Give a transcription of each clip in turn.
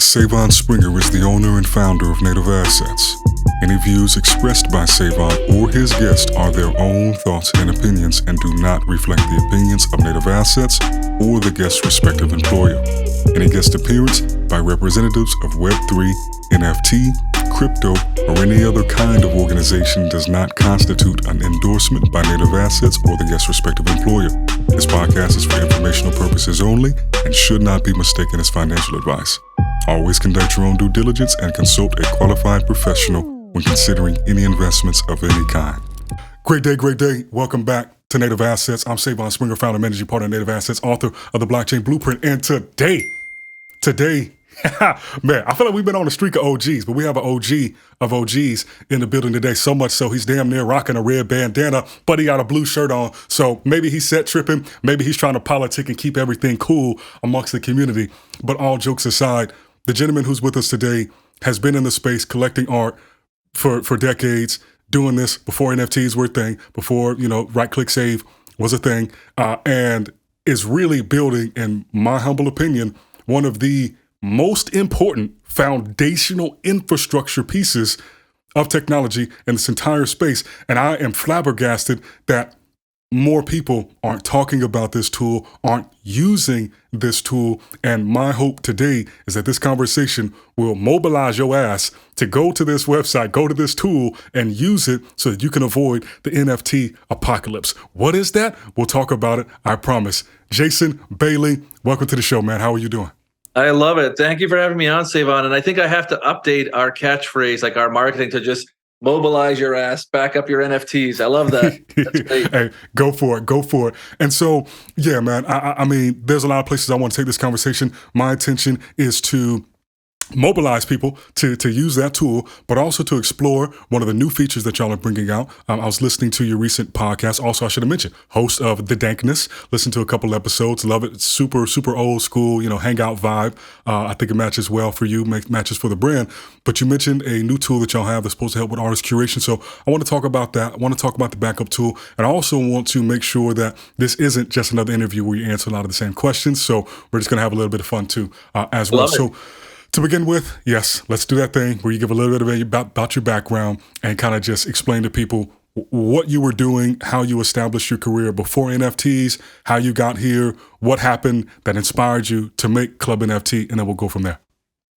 Sae'Von Springer is the owner and founder of Native Assets. Any views expressed by Sae'Von or his guests are their own thoughts and opinions and do not reflect the opinions of Native Assets or the guest's respective employer. Any guest appearance by representatives of Web3, NFT, crypto, or any other kind of organization does not constitute an endorsement by Native Assets or the guest's respective employer. This podcast is for informational purposes only and should not be mistaken as financial advice. Always conduct your own due diligence and consult a qualified professional when considering any investments of any kind. Great day, great day. Welcome back to Native Assets. I'm Sae'Von Springer, founder and managing partner of Native Assets, author of the Blockchain Blueprint. And today, man, I feel like we've been on a streak of OGs, but we have an OG of OGs in the building today. So much so he's damn near rocking a red bandana, but he got a blue shirt on. So maybe he's set tripping. Maybe he's trying to politic and keep everything cool amongst the community. But all jokes aside, the gentleman who's with us today has been in the space collecting art for decades, doing this before NFTs were a thing, before, right click save was a thing, and is really building, in my humble opinion, one of the most important foundational infrastructure pieces of technology in this entire space. And I am flabbergasted that more people aren't talking about this tool, aren't using this tool. And my hope today is that this conversation will mobilize your ass to go to this website, go to this tool and use it so that you can avoid the NFT apocalypse. What is that? We'll talk about it, I promise. Jason Bailey, welcome to the show, man. How are you doing? I love it. Thank you for having me on, Sae'Von. And I think I have to update our catchphrase, like our marketing, to just mobilize your ass, back up your NFTs. I love that. That's great. Hey, go for it. And so, yeah, man, I mean, there's a lot of places I want to take this conversation. My intention is to mobilize people to use that tool, but also to explore one of the new features that y'all are bringing out. I was listening to your recent podcast. Also, I should have mentioned, host of The Dankness. Listened to a couple episodes. Love it. It's super old school, hangout vibe. I think it matches well for you, matches for the brand. But you mentioned a new tool that y'all have that's supposed to help with artist curation. So I want to talk about that. I want to talk about the backup tool. And I also want to make sure that this isn't just another interview where you answer a lot of the same questions. So we're just going to have a little bit of fun too, as well. So to begin with, yes, let's do that thing where you give a little bit about your background and kind of just explain to people what you were doing, how you established your career before NFTs, how you got here, what happened that inspired you to make ClubNFT, and then we'll go from there.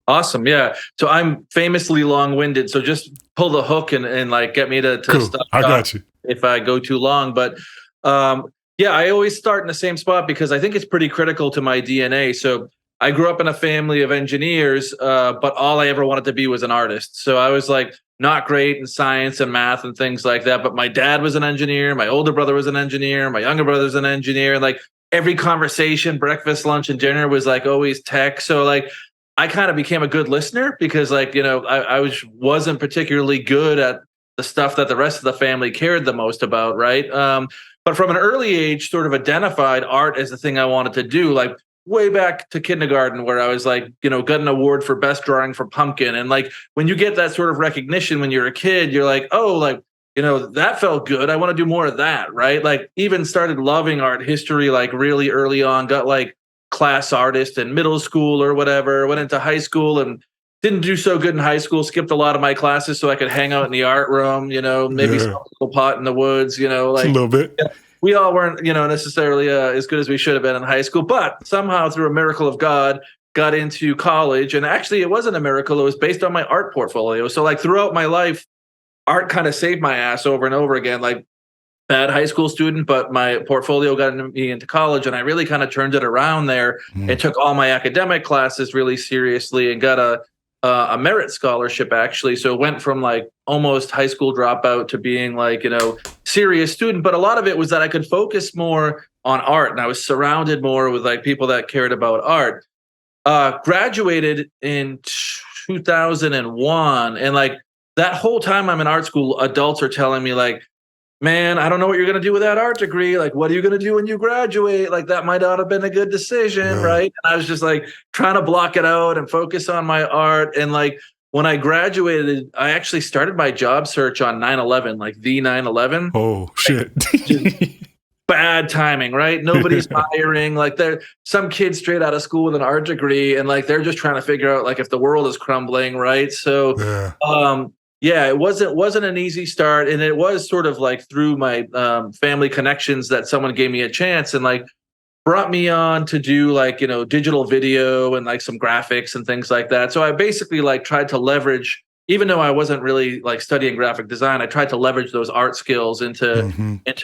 Awesome. Yeah. So I'm famously long-winded. So just pull the hook and like get me to cool. stop. I got you. If I go too long. But yeah, I always start in the same spot because I think it's pretty critical to my DNA. So I grew up in a family of engineers, but all I ever wanted to be was an artist. So I was like not great in science and math and things like that. But my dad was an engineer. My older brother was an engineer. My younger brother's an engineer. And like every conversation, breakfast, lunch, and dinner was like always tech. So like I kind of became a good listener because like, I wasn't particularly good at the stuff that the rest of the family cared the most about. Right. But from an early age, sort of identified art as the thing I wanted to do. Like, way back to kindergarten where I was like, got an award for best drawing for pumpkin. And like, when you get that sort of recognition when you're a kid, you're like, oh, like, that felt good. I want to do more of that. Right. Like even started loving art history, like really early on, got like class artist in middle school or whatever, went into high school and didn't do so good in high school, skipped a lot of my classes so I could hang out in the art room, maybe smoke a little pot in the woods, like a little bit. Yeah. We all weren't, necessarily as good as we should have been in high school, but somehow through a miracle of God, got into college. And actually, it wasn't a miracle. It was based on my art portfolio. So like throughout my life, art kind of saved my ass over and over again. Like bad high school student, but my portfolio got me into college. And I really kind of turned it around there and took all my academic classes really seriously and got a merit scholarship, actually. So it went from like almost high school dropout to being like, serious student. But a lot of it was that I could focus more on art and I was surrounded more with like people that cared about art. Graduated in 2001. And like that whole time I'm in art school, adults are telling me like, man, I don't know what you're going to do with that art degree. Like, what are you going to do when you graduate? Like, that might not have been a good decision, right? And I was just like trying to block it out and focus on my art. And like, when I graduated, I actually started my job search on 9/11, like the 9/11. Oh, shit. bad timing, right? Nobody's hiring. Like they're some kids straight out of school with an art degree, and like they're just trying to figure out like if the world is crumbling, right? So Yeah. yeah, it wasn't an easy start, and it was sort of like through my family connections that someone gave me a chance and like brought me on to do like, you know, digital video and like some graphics and things like that. So I basically like tried to leverage, even though I wasn't really like studying graphic design, I tried to leverage those art skills into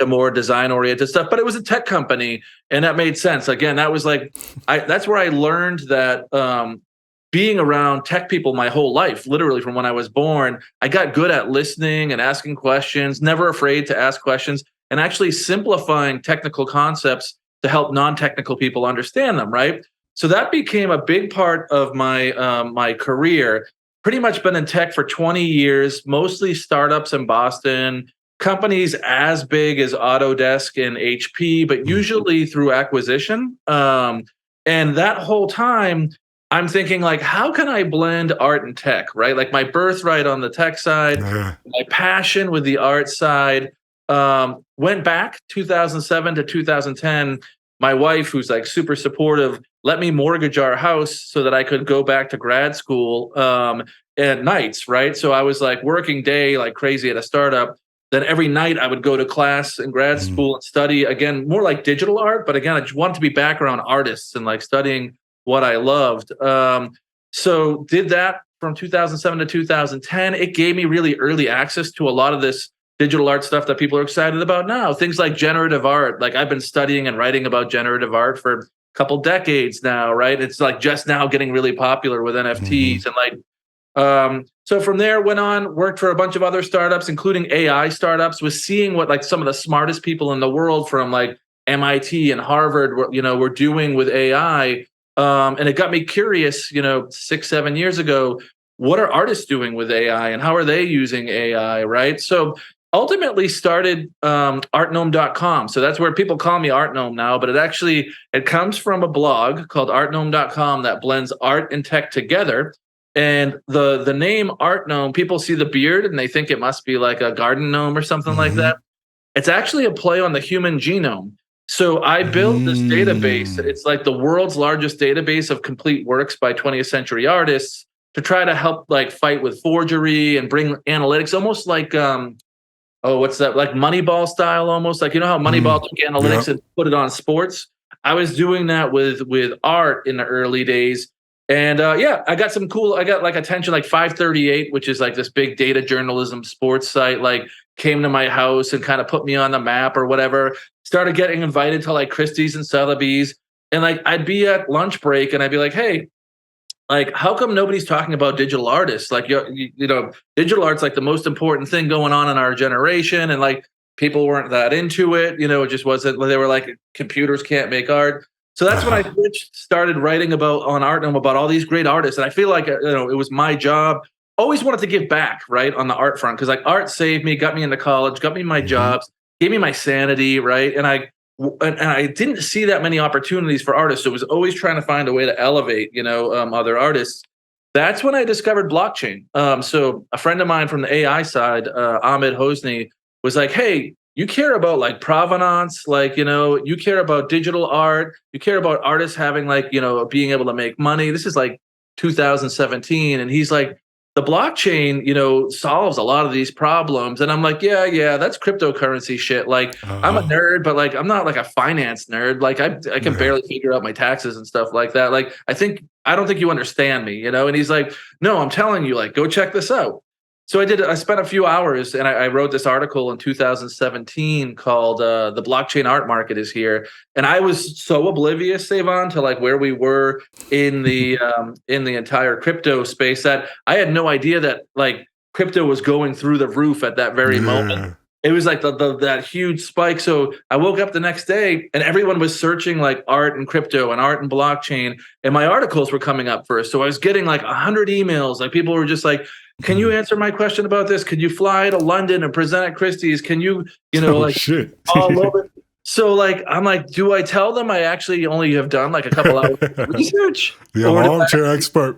more design oriented stuff. But it was a tech company, and that made sense. Again, that was like that's where I learned that being around tech people my whole life, literally from when I was born, I got good at listening and asking questions, never afraid to ask questions, and actually simplifying technical concepts to help non-technical people understand them, right? So that became a big part of my my career. Pretty much been in tech for 20 years, mostly startups in Boston, companies as big as Autodesk and HP, but usually through acquisition. And that whole time, I'm thinking like, how can I blend art and tech, right? Like my birthright on the tech side, my passion with the art side. Went back 2007 to 2010. My wife, who's like super supportive, let me mortgage our house so that I could go back to grad school at nights, right? So I was like working day like crazy at a startup. Then every night I would go to class in grad school and study again, more like digital art. But again, I just wanted to be back around artists and like studying what I loved. So did that from 2007 to 2010. It gave me really early access to a lot of this digital art stuff that people are excited about now. Things like generative art. Like I've been studying and writing about generative art for a couple decades now, right? It's like just now getting really popular with NFTs and like so from there went on, worked for a bunch of other startups, including AI startups, was seeing what like some of the smartest people in the world from like MIT and Harvard were doing with AI. And it got me curious, 6-7 years ago, what are artists doing with AI and how are they using AI, right? So ultimately started artgnome.com. So that's where people call me Art Gnome now, but it comes from a blog called artgnome.com that blends art and tech together. And the name Art Gnome, people see the beard and they think it must be like a garden gnome or something like that. It's actually a play on the human genome. So I built this database. It's like the world's largest database of complete works by 20th century artists to try to help like fight with forgery and bring analytics, almost like what's that? Like Moneyball style, almost like how Moneyball took analytics and put it on sports. I was doing that with art in the early days. And I got like attention, like 538, which is like this big data journalism sports site, like came to my house and kind of put me on the map or whatever. Started getting invited to like Christie's and Sotheby's. And like I'd be at lunch break and I'd be like, hey, like how come nobody's talking about digital artists? Like digital art's like the most important thing going on in our generation. And like people weren't that into it. It just wasn't. They were like, computers can't make art. So that's when I started writing on Artgnome about all these great artists. And I feel like, it was my job. Always wanted to give back, right, on the art front. Because like art saved me, got me into college, got me my jobs, gave me my sanity, right? And I didn't see that many opportunities for artists. So it was always trying to find a way to elevate, other artists. That's when I discovered blockchain. So a friend of mine from the AI side, Ahmed Hosni, was like, hey, you care about like provenance, like, you care about digital art, you care about artists having like, being able to make money. This is like 2017. And he's like, the blockchain, solves a lot of these problems. And I'm like, yeah, that's cryptocurrency shit. Like I'm a nerd, but like, I'm not like a finance nerd. Like I can barely figure out my taxes and stuff like that. Like, I don't think you understand me, and he's like, no, I'm telling you, like, go check this out. So I spent a few hours and I wrote this article in 2017 called The Blockchain Art Market is Here. And I was so oblivious, Sae'Von, to like where we were in the entire crypto space that I had no idea that like crypto was going through the roof at that very moment. It was like that huge spike. So I woke up the next day and everyone was searching like art and crypto and art and blockchain. And my articles were coming up first. So I was getting like 100 emails. Like people were just like, can you answer my question about this? Could you fly to London and present at Christie's? Can you, shit. all over? So like, I'm like, do I tell them I actually only have done like a couple hours of research? Yeah, armchair expert.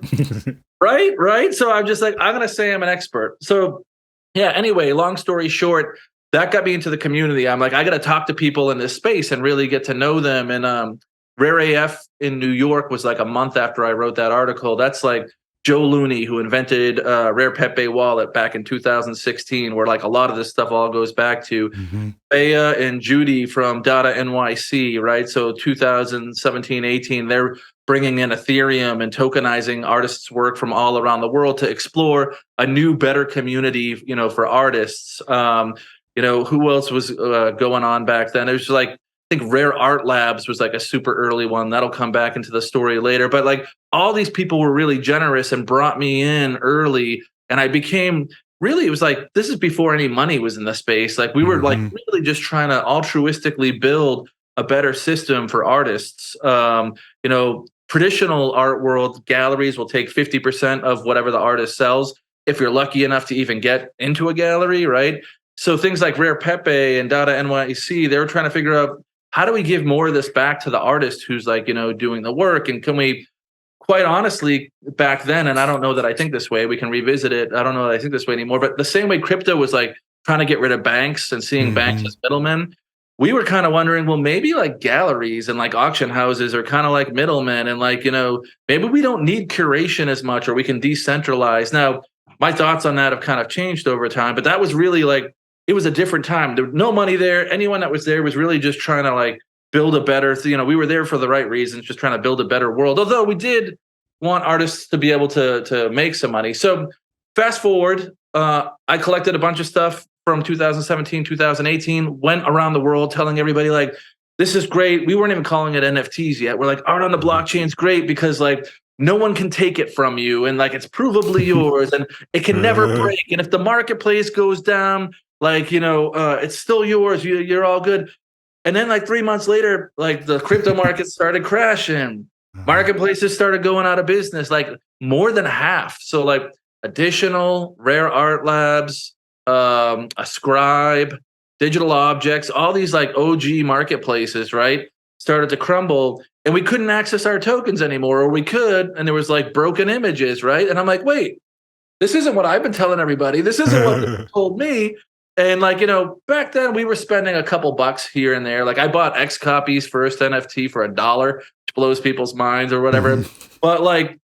Right. So I'm just like, I'm going to say I'm an expert. So yeah, anyway, long story short, that got me into the community. I'm like, I got to talk to people in this space and really get to know them. And Rare AF in New York was like a month after I wrote that article. That's like Joe Looney, who invented Rare Pepe Wallet back in 2016, where like a lot of this stuff all goes back to. Bea and Judy from Data NYC, right? So 2017, 18, they're bringing in Ethereum and tokenizing artists' work from all around the world to explore a new, better community, you know, for artists. You know, who else was going on back then? It was like, I think Rare Art Labs was like a super early one. That'll come back into the story later. But like all these people were really generous and brought me in early. And I became really, it was like, this is before any money was in the space. Like we were like really just trying to altruistically build a better system for artists. You know, traditional art world galleries will take 50% of whatever the artist sells if you're lucky enough to even get into a gallery, right? So things like Rare Pepe and Data NYC, they were trying to figure out, how do we give more of this back to the artist who's like, you know, doing the work? And can we, quite honestly, back then, and I don't know that I think this way, we can revisit it. I don't know that I think this way anymore, but the same way crypto was like trying to get rid of banks and seeing banks as middlemen, we were kind of wondering, well, maybe like galleries and like auction houses are kind of like middlemen. And like, you know, maybe we don't need curation as much, or we can decentralize. Now, my thoughts on that have kind of changed over time, but that was really like, it was a different time. There was no money there. Anyone that was there was really just trying to like build a better, you know, we were there for the right reasons, just trying to build a better world. Although we did want artists to be able to make some money. So fast forward, I collected a bunch of stuff from 2017, 2018, went around the world telling everybody like, this is great. We weren't even calling it NFTs yet. We're like, art on the blockchain is great because like no one can take it from you. And like, it's provably yours and it can never break. And if the marketplace goes down, like, you know, it's still yours. You're all good. And then like 3 months later, like the crypto market started crashing. Marketplaces started going out of business, like more than half. So like Additional, Rare Art Labs, Ascribe, Digital Objects, all these like OG marketplaces, right, started to crumble. And we couldn't access our tokens anymore, or we could, and there was like broken images, right? And I'm like, wait, this isn't what I've been telling everybody. This isn't what they told me. And like, you know, back then we were spending a couple bucks here and there. Like I bought X copies first NFT for $1, which blows people's minds or whatever. But like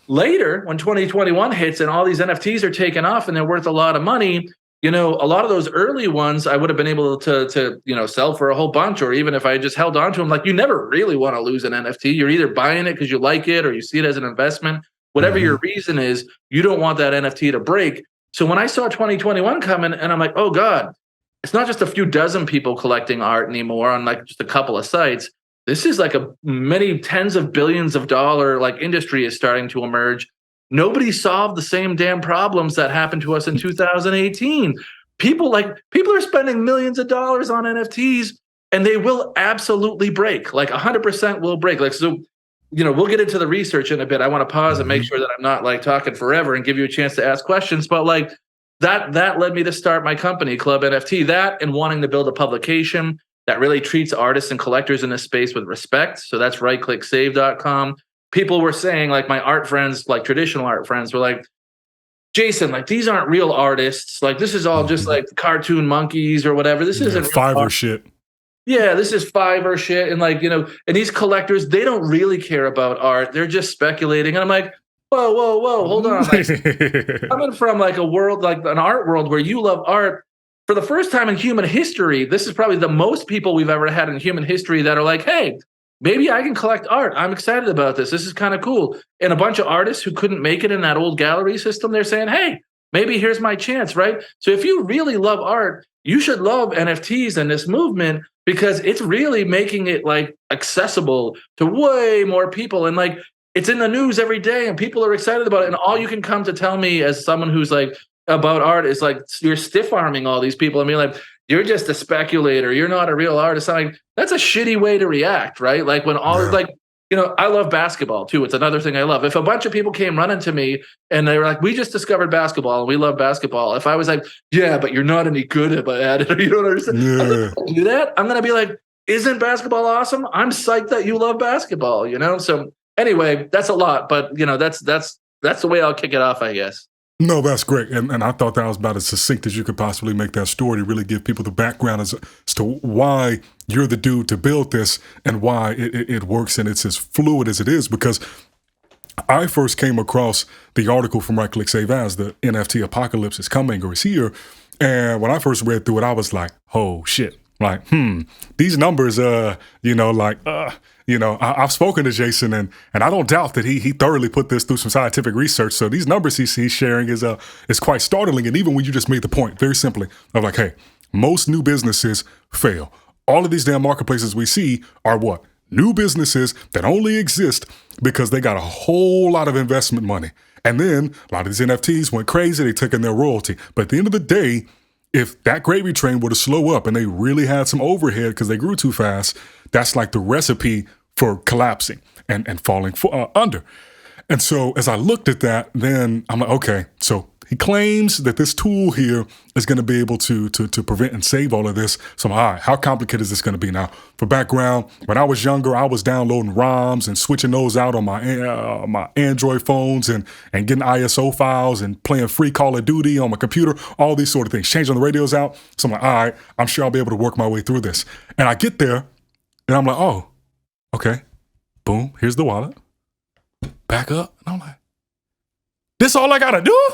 later when 2021 hits and all these NFTs are taken off and they're worth a lot of money, you know, a lot of those early ones I would have been able to you know, sell for a whole bunch, or even if I just held on to them. Like you never really want to lose an NFT. You're either buying it because you like it or you see it as an investment. Whatever your reason is, you don't want that NFT to break. So when I saw 2021 coming and I'm like, oh God, it's not just a few dozen people collecting art anymore on like just a couple of sites. This is like a many tens of billions of dollar like industry is starting to emerge. Nobody solved the same damn problems that happened to us in 2018. People are spending millions of dollars on NFTs and they will absolutely break. Like 100% will break. Like, so, you know, we'll get into the research in a bit. I want to pause and make sure that I'm not like talking forever and give you a chance to ask questions. But like that led me to start my company, ClubNFT. That and wanting to build a publication that really treats artists and collectors in this space with respect. So that's rightclicksave.com. People were saying, like my art friends, like traditional art friends, were like, Jason, like these aren't real artists. Like this is all just like cartoon monkeys or whatever. This isn't Fiverr shit. Yeah, this is Fiverr shit. And like, you know, and these collectors, they don't really care about art. They're just speculating. And I'm like, whoa, hold on. Like, coming from like a world, like an art world where you love art, for the first time in human history, this is probably the most people we've ever had in human history that are like, hey, maybe I can collect art. I'm excited about this. This is kind of cool. And a bunch of artists who couldn't make it in that old gallery system, they're saying, hey, maybe here's my chance, right? So if you really love art, you should love NFTs and this movement because it's really making it like accessible to way more people. And like, it's in the news every day and people are excited about it. And all you can come to tell me as someone who's like about art is like, you're stiff arming all these people. I mean, like, you're just a speculator. You're not a real artist. I'm like, that's a shitty way to react, right? Like when all like, you know, I love basketball too. It's another thing I love. If a bunch of people came running to me and they were like, we just discovered basketball and we love basketball. If I was like, yeah, but you're not any good at it, or you don't understand. I'm not gonna do that. I'm going to be like, isn't basketball awesome? I'm psyched that you love basketball, you know? So anyway, that's a lot, but you know, that's the way I'll kick it off, I guess. No, that's great. And I thought that was about as succinct as you could possibly make that story to really give people the background as to why you're the dude to build this and why it works and it's as fluid as it is. Because I first came across the article from Right Click Save As, the NFT Apocalypse is coming or is here. And when I first read through it, I was like, oh shit. Like, these numbers, I've spoken to Jason and I don't doubt that he thoroughly put this through some scientific research. So these numbers he's sharing is quite startling. And even when you just made the point very simply of like, hey, most new businesses fail. All of these damn marketplaces we see are what? New businesses that only exist because they got a whole lot of investment money. And then a lot of these NFTs went crazy. They took in their royalty. But at the end of the day, if that gravy train were to slow up and they really had some overhead because they grew too fast, that's like the recipe for collapsing and falling under. And so as I looked at that, then I'm like, okay, so he claims that this tool here is going to be able to prevent and save all of this. So I'm like, all right, how complicated is this going to be now? For background, when I was younger, I was downloading ROMs and switching those out on my Android phones and getting ISO files and playing free Call of Duty on my computer, all these sort of things, changing the radios out. So I'm like, all right, I'm sure I'll be able to work my way through this. And I get there and I'm like, oh, okay, boom, here's the wallet. Back up. And I'm like, this all I got to do?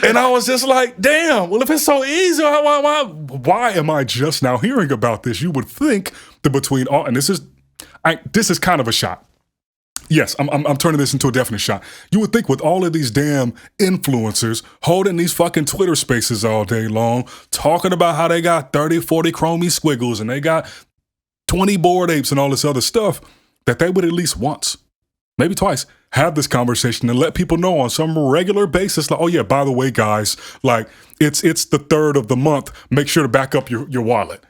And I was just like, damn, well, if it's so easy, why am I just now hearing about this? You would think that between all, and this is kind of a shot. Yes, I'm turning this into a definite shot. You would think with all of these damn influencers holding these fucking Twitter spaces all day long, talking about how they got 30, 40 chromie squiggles and they got 20 Bored Apes and all this other stuff, that they would at least once, maybe twice, have this conversation and let people know on some regular basis, like, oh yeah, by the way, guys, like it's the 3rd of the month. Make sure to back up your wallet.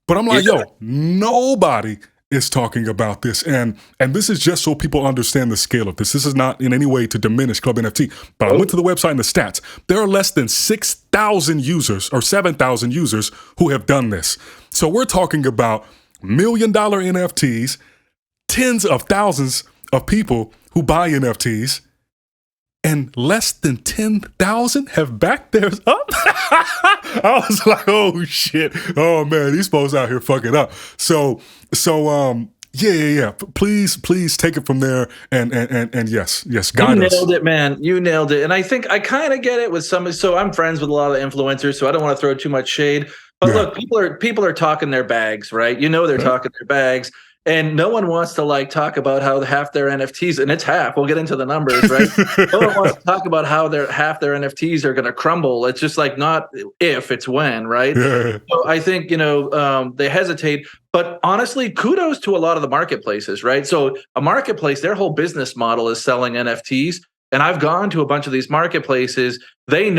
But I'm like, yo, nobody is talking about this. And this is just so people understand the scale of this. This is not in any way to diminish Club NFT. But I went to the website and the stats. There are less than 6,000 users or 7,000 users who have done this. So we're talking about $1 million NFTs, tens of thousands of people who buy NFTs, and less than 10,000 have backed theirs up. I was like, oh shit. Oh man, these folks out here fucking up. So yeah. Please take it from there. And yes, guide us. You nailed it, man. You nailed it. And I think I kind of get it with some. So I'm friends with a lot of influencers, so I don't want to throw too much shade. But look, people are talking their bags, right? You know, they're talking their bags. And no one wants to like talk about how half their NFTs, and it's half. We'll get into the numbers, right? No one wants to talk about how half their NFTs are going to crumble. It's just like not if, it's when, right? Yeah. So I think they hesitate. But honestly, kudos to a lot of the marketplaces, right? So a marketplace, their whole business model is selling NFTs. And I've gone to a bunch of these marketplaces. They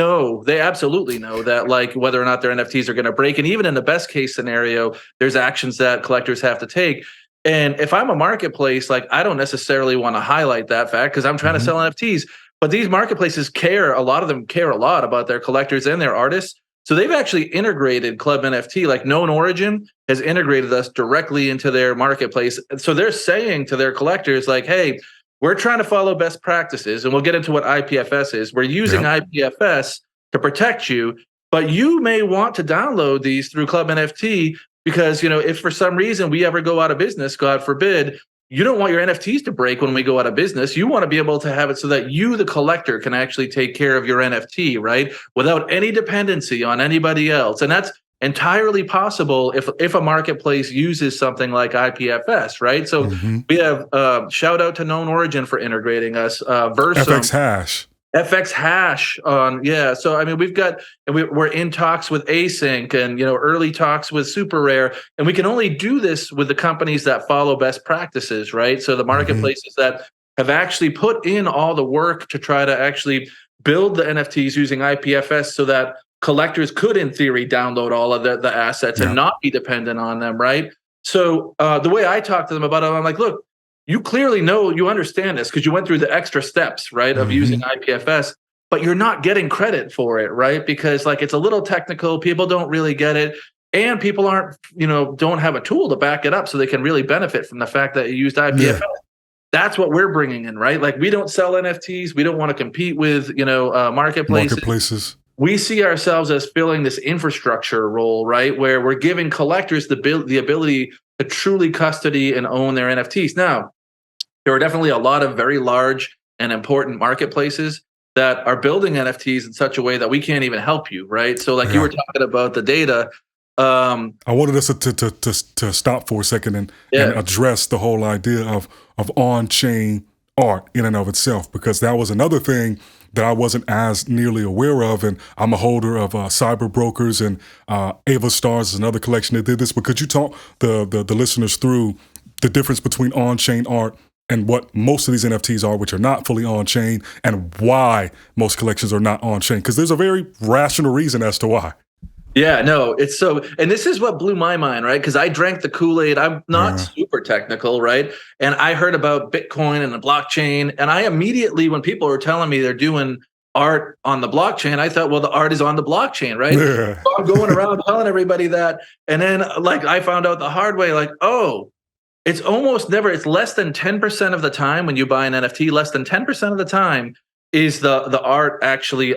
absolutely know that like whether or not their NFTs are going to break. And even in the best case scenario, there's actions that collectors have to take. And if I'm a marketplace, like I don't necessarily want to highlight that fact because I'm trying to sell NFTs. But these marketplaces a lot of them care a lot about their collectors and their artists. So they've actually integrated ClubNFT, like Known Origin has integrated us directly into their marketplace. So they're saying to their collectors, like, hey, we're trying to follow best practices. And we'll get into what IPFS is. We're using IPFS to protect you, but you may want to download these through ClubNFT. Because, if for some reason we ever go out of business, God forbid, you don't want your NFTs to break when we go out of business. You want to be able to have it so that you, the collector, can actually take care of your NFT, right? Without any dependency on anybody else. And that's entirely possible if a marketplace uses something like IPFS, right? So we have shout out to Known Origin for integrating us. FX Hash. FX Hash on, So I mean, we're in talks with Async and early talks with Super Rare, and we can only do this with the companies that follow best practices, right? So the marketplaces that have actually put in all the work to try to actually build the NFTs using IPFS, so that collectors could, in theory, download all of the assets and not be dependent on them, right? So the way I talk to them about it, I'm like, look. You clearly know, you understand this because you went through the extra steps, right, of using IPFS, but you're not getting credit for it, right? Because like it's a little technical, people don't really get it, and people don't have a tool to back it up so they can really benefit from the fact that you used IPFS. That's what we're bringing in, right? Like, we don't sell NFTs. We don't want to compete with, marketplaces. We see ourselves as filling this infrastructure role, right? Where we're giving collectors the ability to truly custody and own their NFTs. Now, there are definitely a lot of very large and important marketplaces that are building NFTs in such a way that we can't even help you, right? So, like, you were talking about the data. I wanted us to stop for a second and address the whole idea of on-chain art in and of itself, because that was another thing that I wasn't as nearly aware of. And I'm a holder of Cyber Brokers, and Ava Stars is another collection that did this. But could you talk the listeners through the difference between on-chain art and what most of these NFTs are, which are not fully on-chain, and why most collections are not on-chain? Because there's a very rational reason as to why. Yeah, no, it's so, and this is what blew my mind, right? Because I drank the Kool-Aid. I'm not super technical, right? And I heard about Bitcoin and the blockchain, and I immediately, when people were telling me they're doing art on the blockchain, I thought, well, the art is on the blockchain, right? Yeah. So I'm going around telling everybody that, and then, like, I found out the hard way, like, oh, it's almost never, it's less than 10% of the time when you buy an NFT, less than 10% of the time is the art actually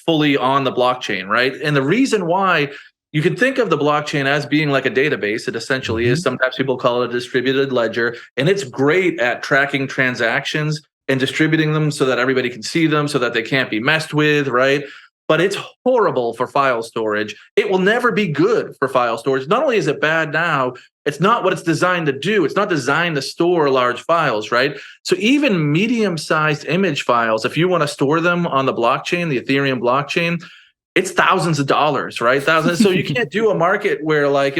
fully on the blockchain, right? And the reason why, you can think of the blockchain as being like a database. It essentially is. Sometimes people call it a distributed ledger, and it's great at tracking transactions and distributing them so that everybody can see them, so that they can't be messed with, right? But it's horrible for file storage. It will never be good for file storage. Not only is it bad now, it's not what it's designed to do. It's not designed to store large files, right? So even medium-sized image files, if you want to store them on the blockchain, the Ethereum blockchain, it's thousands of dollars, right? Thousands. So you can't do a market where, like,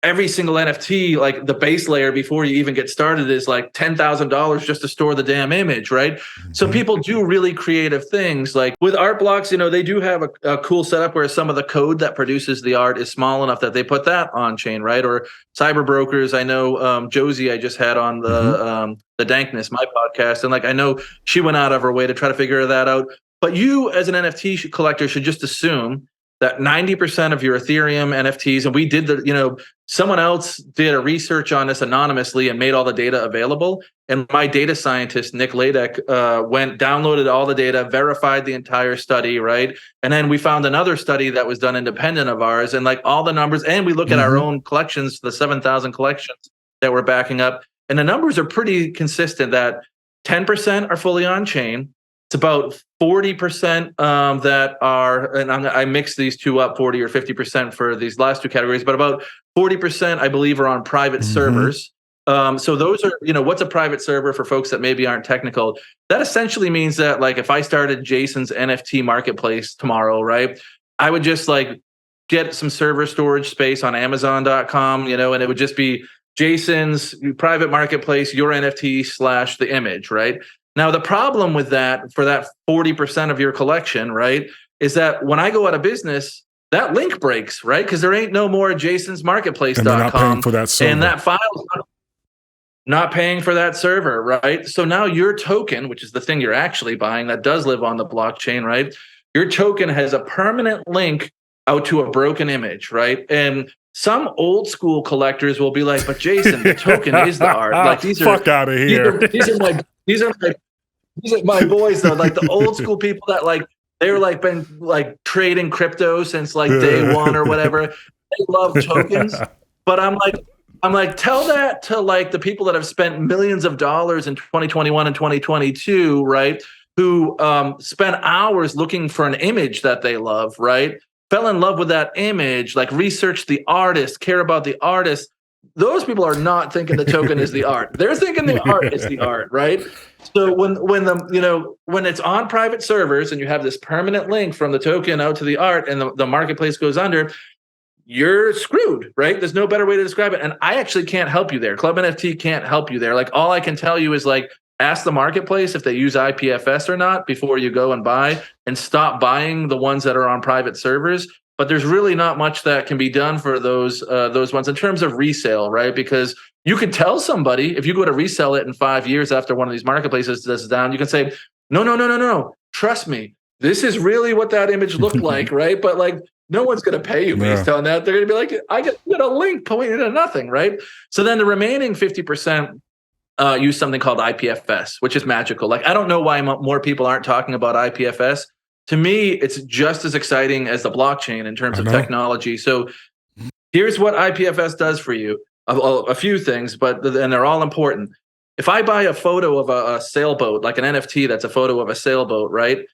every single NFT, like the base layer before you even get started, is like $10,000 just to store the damn image, right? So people do really creative things. Like with art blocks, they do have a cool setup where some of the code that produces the art is small enough that they put that on chain, right? Or Cyber Brokers. I know Josie, I just had on the Dankness, my podcast, and like, I know she went out of her way to try to figure that out. But you, as an NFT collector, should just assume that 90% of your Ethereum NFTs, and we did someone else did a research on this anonymously and made all the data available. And my data scientist, Nick Ladek, downloaded all the data, verified the entire study, right? And then we found another study that was done independent of ours, and like all the numbers, and we look at our own collections, the 7,000 collections that we're backing up. And the numbers are pretty consistent that 10% are fully on chain. It's about 40% that are, and I mix these two up, 40 or 50% for these last two categories, but about 40%, I believe, are on private servers. So those are, what's a private server for folks that maybe aren't technical? That essentially means that, like, if I started Jason's NFT marketplace tomorrow, right, I would just like get some server storage space on Amazon.com, and it would just be Jason's private marketplace, your NFT / the image, right? Now, the problem with that, for that 40% of your collection, right, is that when I go out of business, that link breaks, right? Because there ain't no more Jason's Marketplace.com. And they're not paying for that server. And that file's not paying for that server, right? So now your token, which is the thing you're actually buying that does live on the blockchain, right? Your token has a permanent link out to a broken image, right? And some old school collectors will be like, but Jason, the token is the art. Like, these are, fuck out of here. These are my boys, though, like the old school people that, like, they're like been like trading crypto since like day one or whatever. They love tokens. But I'm like, tell that to like the people that have spent millions of dollars in 2021 and 2022, right? Who spent hours looking for an image that they love, right? Fell in love with that image, like researched the artist, care about the artist. Those people are not thinking the token is the art. They're thinking the art is the art, right? So when it's on private servers and you have this permanent link from the token out to the art, and the marketplace goes under, you're screwed, right? There's no better way to describe it. And I actually can't help you there. ClubNFT can't help you there. Like, all I can tell you is, like, ask the marketplace if they use IPFS or not before you go and buy, and stop buying the ones that are on private servers. But there's really not much that can be done for those ones in terms of resale, right? Because you could tell somebody, if you go to resell it in 5 years after one of these marketplaces is down, you can say, no, trust me, this is really what that image looked like, right? But like, no one's going to pay you based on that. They're going to be like, I get a link pointing to nothing, right? So then the remaining 50%, use something called IPFS, which is magical. Like, I don't know why more people aren't talking about IPFS. To me, it's just as exciting as the blockchain in terms of technology. So here's what IPFS does for you. A few things, and they're all important. If I buy a photo of a sailboat, like an NFT that's a photo of a sailboat, right?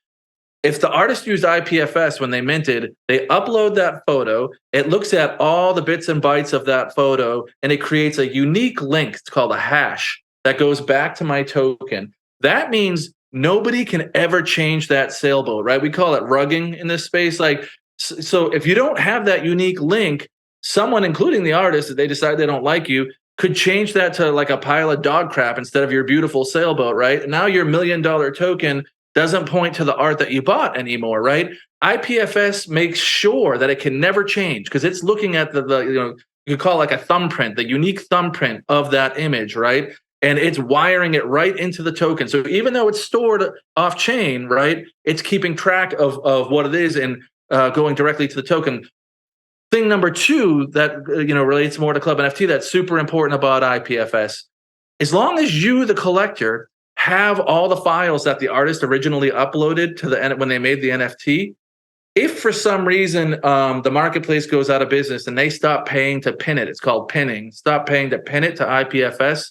If the artist used IPFS when they minted, they upload that photo, it looks at all the bits and bytes of that photo, and it creates a unique link. It's called a hash that goes back to my token. That means nobody can ever change that sailboat, right? We call it rugging in this space. Like, so if you don't have that unique link, someone, including the artist, if they decide they don't like you, could change that to like a pile of dog crap instead of your beautiful sailboat, right? And now your $1 million token doesn't point to the art that you bought anymore, right? IPFS makes sure that it can never change because it's looking at the you could call it like a thumbprint, the unique thumbprint of that image, right? And it's wiring it right into the token. So even though it's stored off chain, right, it's keeping track of what it is and going directly to the token. Thing number two that relates more to ClubNFT that's super important about IPFS. As long as you, the collector, have all the files that the artist originally uploaded to when they made the NFT, if for some reason the marketplace goes out of business and they stop paying to pin it, it's called pinning, stop paying to pin it to IPFS,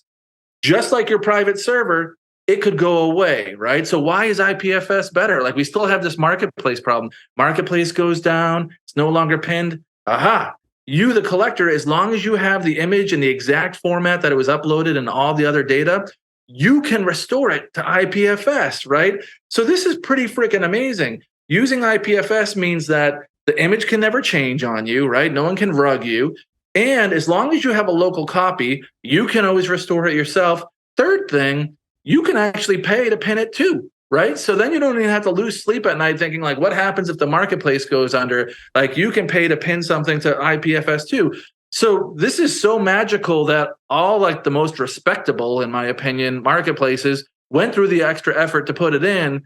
just like your private server, it could go away, right? So why is IPFS better? Like, we still have this marketplace problem. Marketplace goes down, it's no longer pinned. Aha, you, the collector, as long as you have the image in the exact format that it was uploaded and all the other data, you can restore it to IPFS, right? So this is pretty freaking amazing. Using IPFS means that the image can never change on you, right? No one can rug you. And as long as you have a local copy, you can always restore it yourself. Third thing, you can actually pay to pin it too, right? So then you don't even have to lose sleep at night thinking like, what happens if the marketplace goes under? Like, you can pay to pin something to IPFS too. So this is so magical that all like the most respectable, in my opinion, marketplaces went through the extra effort to put it in.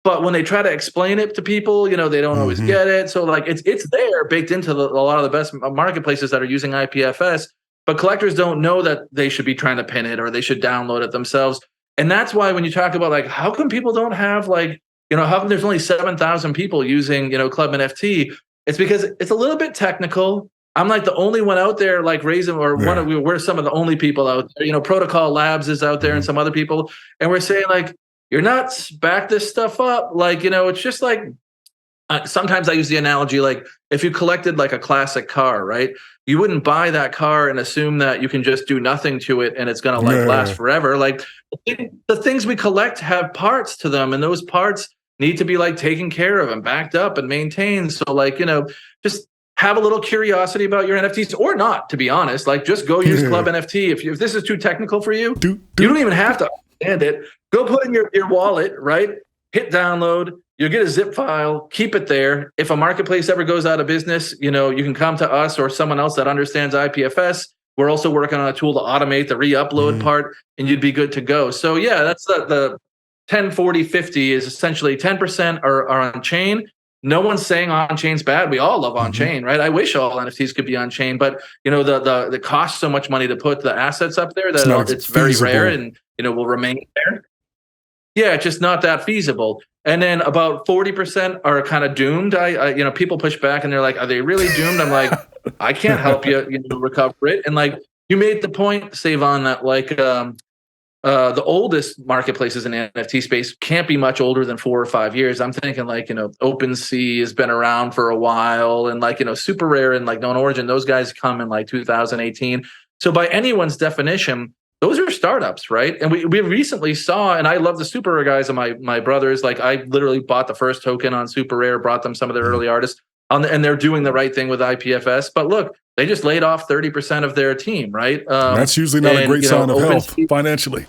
But when they try to explain it to people, they don't always get it. So like it's there baked into a lot of the best marketplaces that are using IPFS, but collectors don't know that they should be trying to pin it or they should download it themselves. And that's why when you talk about like, how come people don't have like, how come there's only 7,000 people using, ClubNFT? It's because it's a little bit technical. I'm like the only one out there like raising, or we're some of the only people out there. Protocol Labs is out there and some other people. And we're saying like, you're nuts, back this stuff up. Like, it's just like, sometimes I use the analogy, like if you collected like a classic car, right? You wouldn't buy that car and assume that you can just do nothing to it and it's going to like last forever. Like the things we collect have parts to them, and those parts need to be like taken care of and backed up and maintained. So like, just have a little curiosity about your NFTs, or not, to be honest. Like, just go use ClubNFT. If this is too technical for you, you don't even have to understand it. Go put in your wallet, right? Hit download. You'll get a zip file. Keep it there. If a marketplace ever goes out of business, you can come to us or someone else that understands IPFS. We're also working on a tool to automate the re-upload part, and you'd be good to go. So yeah, that's the 10, 40, 50 is essentially 10% are on chain. No one's saying on chain's bad. We all love on chain, right? I wish all NFTs could be on chain, but the cost so much money to put the assets up there that it's very rare and will remain there. Yeah, it's just not that feasible. And then about 40% are kind of doomed. I people push back and they're like, "Are they really doomed?" I'm like, I can't help you, recover it. And like you made the point, Sae'Von, that like the oldest marketplaces in the NFT space can't be much older than 4 or 5 years. I'm thinking like, OpenSea has been around for a while, and like, Super Rare and like Known Origin, those guys come in like 2018. So by anyone's definition, those are startups, right? And we recently saw, and I love the Super Rare guys and my brothers, like I literally bought the first token on Super Rare, brought them some of their early artists, and they're doing the right thing with IPFS. But look, they just laid off 30% of their team, right? That's usually not a great sign of health financially.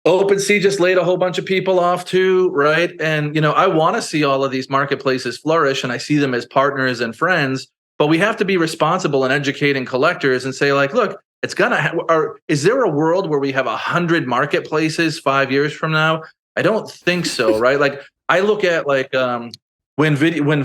OpenSea just laid a whole bunch of people off too, right? And I want to see all of these marketplaces flourish, and I see them as partners and friends. But we have to be responsible in educating collectors and say, like, look, it's gonna. Is there a world where we have 100 marketplaces 5 years from now? I don't think so, right? Like I look at like when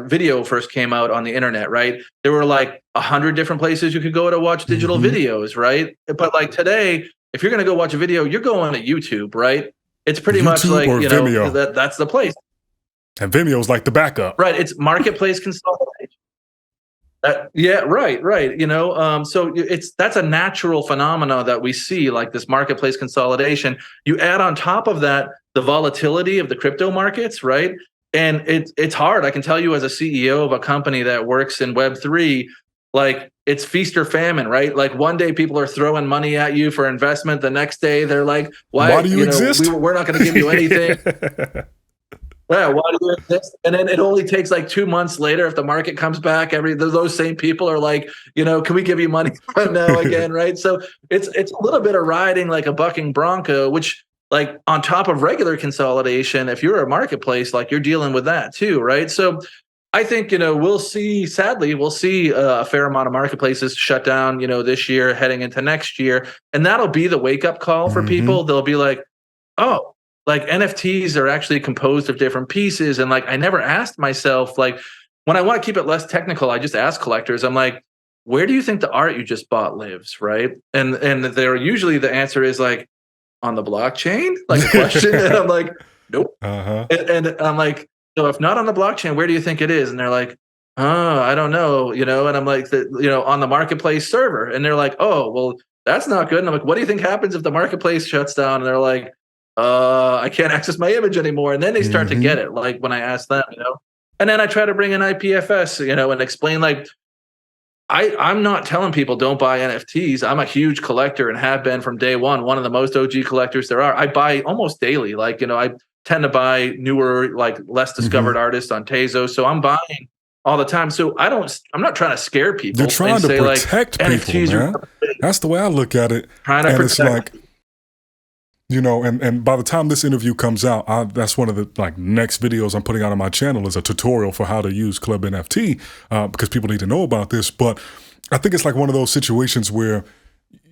video first came out on the internet, right? There were like 100 different places you could go to watch digital videos, right? But like today, if you're going to go watch a video, you're going to YouTube, right? It's pretty much like, or you know, Vimeo. that's the place. And Vimeo's like the backup. Right. It's marketplace consolidation. Yeah, right. You know, so that's a natural phenomena that we see, like this marketplace consolidation. You add on top of that the volatility of the crypto markets, right? And it's hard. I can tell you, as a CEO of a company that works in Web3, like it's feast or famine, right? Like one day people are throwing money at you for investment. The next day they're like, "Why do you exist? We're not going to give you anything." Yeah, why do you exist? And then it only takes like 2 months later, if the market comes back, those same people are like, you know, can we give you money now again, right? So it's a little bit of riding like a bucking bronco, which, like, on top of regular consolidation, if you're a marketplace, like, you're dealing with that too, right? So I think, you know, sadly, we'll see a fair amount of marketplaces shut down, you know, this year heading into next year, and that'll be the wake up call for people. They'll be like, oh, like NFTs are actually composed of different pieces. And like, I never asked myself, like, when I want to keep it less technical, I just ask collectors, I'm like, where do you think the art you just bought lives? Right. And they're usually, the answer is like, on the blockchain, like a question. And I'm like, nope. And I'm like, so if not on the blockchain, where do you think it is? And they're like, oh, I don't know, you know. And I'm like, you know, on the marketplace server. And they're like, oh, well, that's not good. And I'm like, what do you think happens if the marketplace shuts down? And they're like, I can't access my image anymore. And then they start to get it, like when I ask them, you know. And then I try to bring in IPFS, you know, and explain, like, I'm not telling people don't buy NFTs. I'm a huge collector and have been from day one of the most OG collectors there are. I buy almost daily. Like, you know, I tend to buy newer, like less discovered artists on Tezos. So I'm buying all the time. So I'm not trying to scare people. You're trying to protect people, NFTs, man. That's the way I look at it. Trying to protect. It's like, you know, and by the time this interview comes out, that's one of the like next videos I'm putting out on my channel is a tutorial for how to use ClubNFT because people need to know about this. But I think it's like one of those situations where,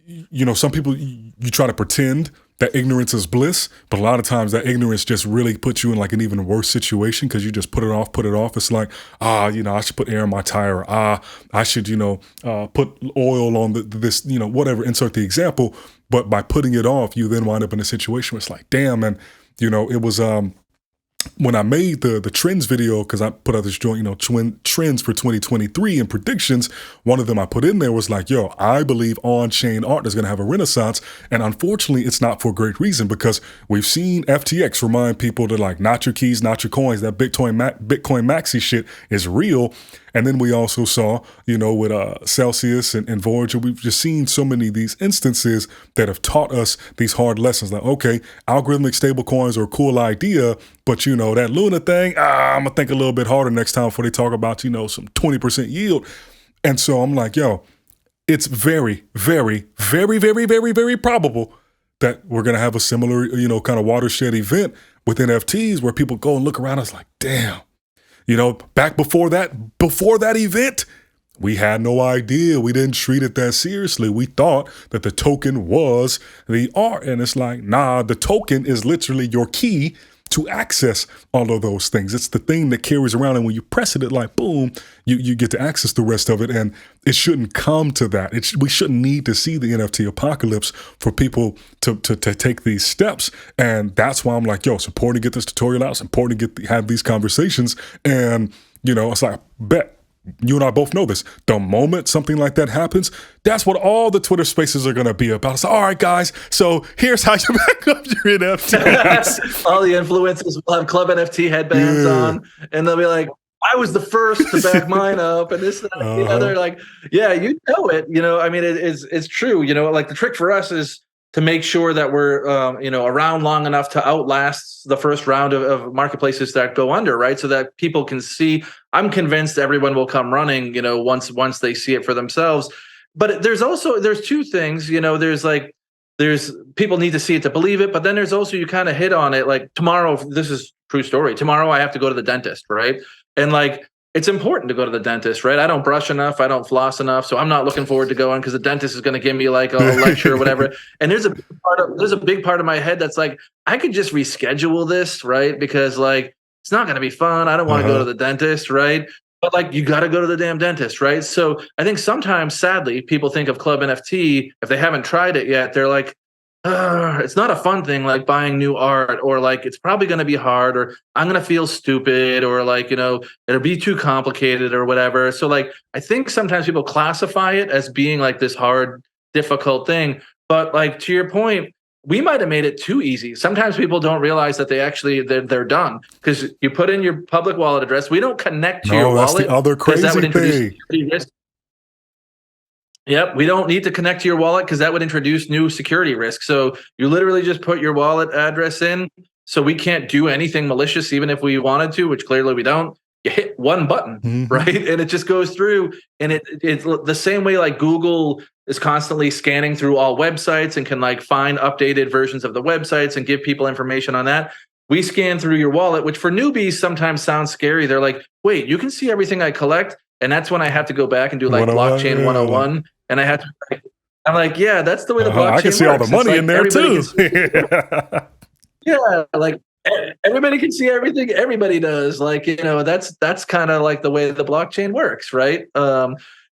you know, some people, you try to pretend that ignorance is bliss, but a lot of times that ignorance just really puts you in like an even worse situation because you just put it off. It's like, you know, I should put air in my tire. Or, I should, you know, put oil on this, you know, whatever, insert the example. But by putting it off, you then wind up in a situation where it's like, damn, and, you know, it was, when I made the trends video, because I put out this joint, you know, trends for 2023 and predictions, one of them I put in there was like, yo, I believe on-chain art is going to have a renaissance. And unfortunately, it's not for a great reason because we've seen FTX remind people to like, not your keys, not your coins. That Bitcoin maxi shit is real. And then we also saw, you know, with Celsius and Voyager, we've just seen so many of these instances that have taught us these hard lessons. Like, okay, algorithmic stable coins are a cool idea, but, you know, that Luna thing, I'm going to think a little bit harder next time before they talk about, you know, some 20% yield. And so I'm like, yo, it's very, very, very, very, very, very probable that we're going to have a similar, you know, kind of watershed event with NFTs where people go and look around us like, damn. You know, back before that event, we had no idea. We didn't treat it that seriously. We thought that the token was the art. And it's like, nah, the token is literally your key to access all of those things. It's the thing that carries around. And when you press it, like, boom, you get to access the rest of it. And it shouldn't come to that. We shouldn't need to see the NFT apocalypse for people to take these steps. And that's why I'm like, yo, it's important to get this tutorial out. It's important to have these conversations. And, you know, it's like, bet. You and I both know this. The moment something like that happens, that's what all the Twitter spaces are going to be about. So, all right, guys, so here's how you back up your NFTs. All the influencers will have Club NFT headbands on, and they'll be like, I was the first to back mine up, and this and that. You know, they're like, yeah, you know it. You know, I mean, it's true. You know, like the trick for us is to make sure that we're, you know, around long enough to outlast the first round of marketplaces that go under, right? So that people can see. I'm convinced everyone will come running, you know, once they see it for themselves. But there's two things, you know, there's people need to see it to believe it, but then there's also, you kind of hit on it, like tomorrow, this is true story. Tomorrow I have to go to the dentist, right? And like, it's important to go to the dentist, right? I don't brush enough. I don't floss enough. So I'm not looking forward to going because the dentist is going to give me like a lecture or whatever. And there's a big part of my head that's like, I could just reschedule this, right? Because like, it's not going to be fun. I don't want to go to the dentist, right? But like, you got to go to the damn dentist, right? So I think sometimes, sadly, people think of Club NFT, if they haven't tried it yet, they're like, it's not a fun thing like buying new art, or like it's probably going to be hard, or I'm going to feel stupid, or like, it'll be too complicated or whatever. So like, I think sometimes people classify it as being like this hard, difficult thing. But like, to your point, we might have made it too easy. Sometimes people don't realize that they're done, because you put in your public wallet address. We don't connect to your that's wallet. the other crazy that would introduce thing. security risk. Yep, we don't need to connect to your wallet because that would introduce new security risks. So you literally just put your wallet address in. So we can't do anything malicious, even if we wanted to, which clearly we don't. You hit one button, right? And it just goes through. And it's the same way like Google is constantly scanning through all websites and can like find updated versions of the websites and give people information on that. We scan through your wallet, which for newbies sometimes sounds scary. They're like, wait, you can see everything I collect? And that's when I have to go back and do like blockchain 101. And I have to, I'm like, yeah, that's the way the blockchain works. I can see all the money like in there too. Yeah, like everybody can see everything everybody does. Like, that's kind of like the way the blockchain works, right?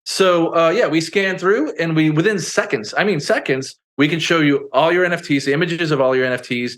So we scan through, and within seconds, we can show you all your NFTs, the images of all your NFTs,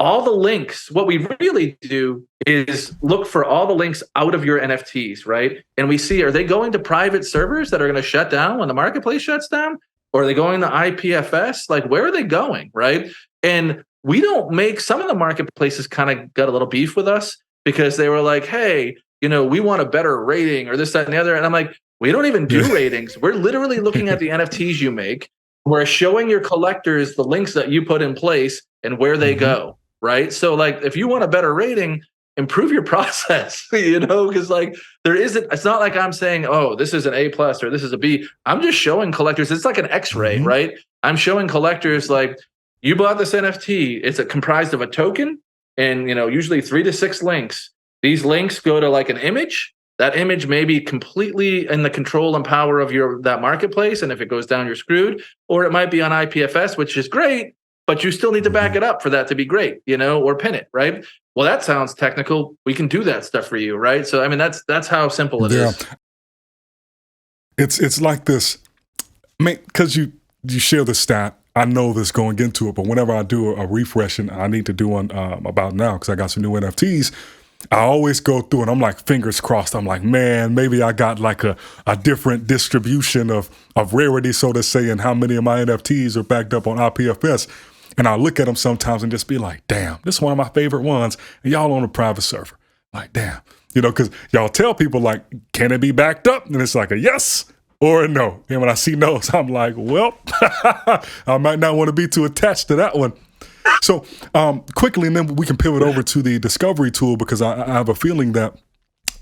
all the links. What we really do is look for all the links out of your NFTs, right? And we see, are they going to private servers that are going to shut down when the marketplace shuts down? Or are they going to IPFS? Like, where are they going, right? And we don't make, some of the marketplaces kind of got a little beef with us because they were like, hey, we want a better rating or this, that, and the other. And I'm like, we don't even do ratings. We're literally looking at the NFTs you make. We're showing your collectors the links that you put in place and where they go. Right. So like, if you want a better rating, improve your process, because like it's not like I'm saying, oh, this is an A+ or this is a B. I'm just showing collectors. It's like an X-ray, right? I'm showing collectors like, you bought this NFT. It's comprised of a token and, usually 3 to 6 links. These links go to like an image. That image may be completely in the control and power of that marketplace. And if it goes down, you're screwed. Or it might be on IPFS, which is great, but you still need to back it up for that to be great, or pin it, right? Well, that sounds technical. We can do that stuff for you, right? So, I mean, that's how simple it is. It's like this, because you share the stat. I know this going into it, but whenever I do a refresh, and I need to do one about now because I got some new NFTs, I always go through and I'm like, fingers crossed. I'm like, man, maybe I got like a different distribution of rarity, so to say, and how many of my NFTs are backed up on IPFS. And I look at them sometimes and just be like, damn, this is one of my favorite ones. And y'all on a private server. Like, damn, because y'all tell people like, can it be backed up? And it's like a yes or a no. And when I see no's, I'm like, well, I might not want to be too attached to that one. So quickly, and then we can pivot over to the discovery tool, because I have a feeling that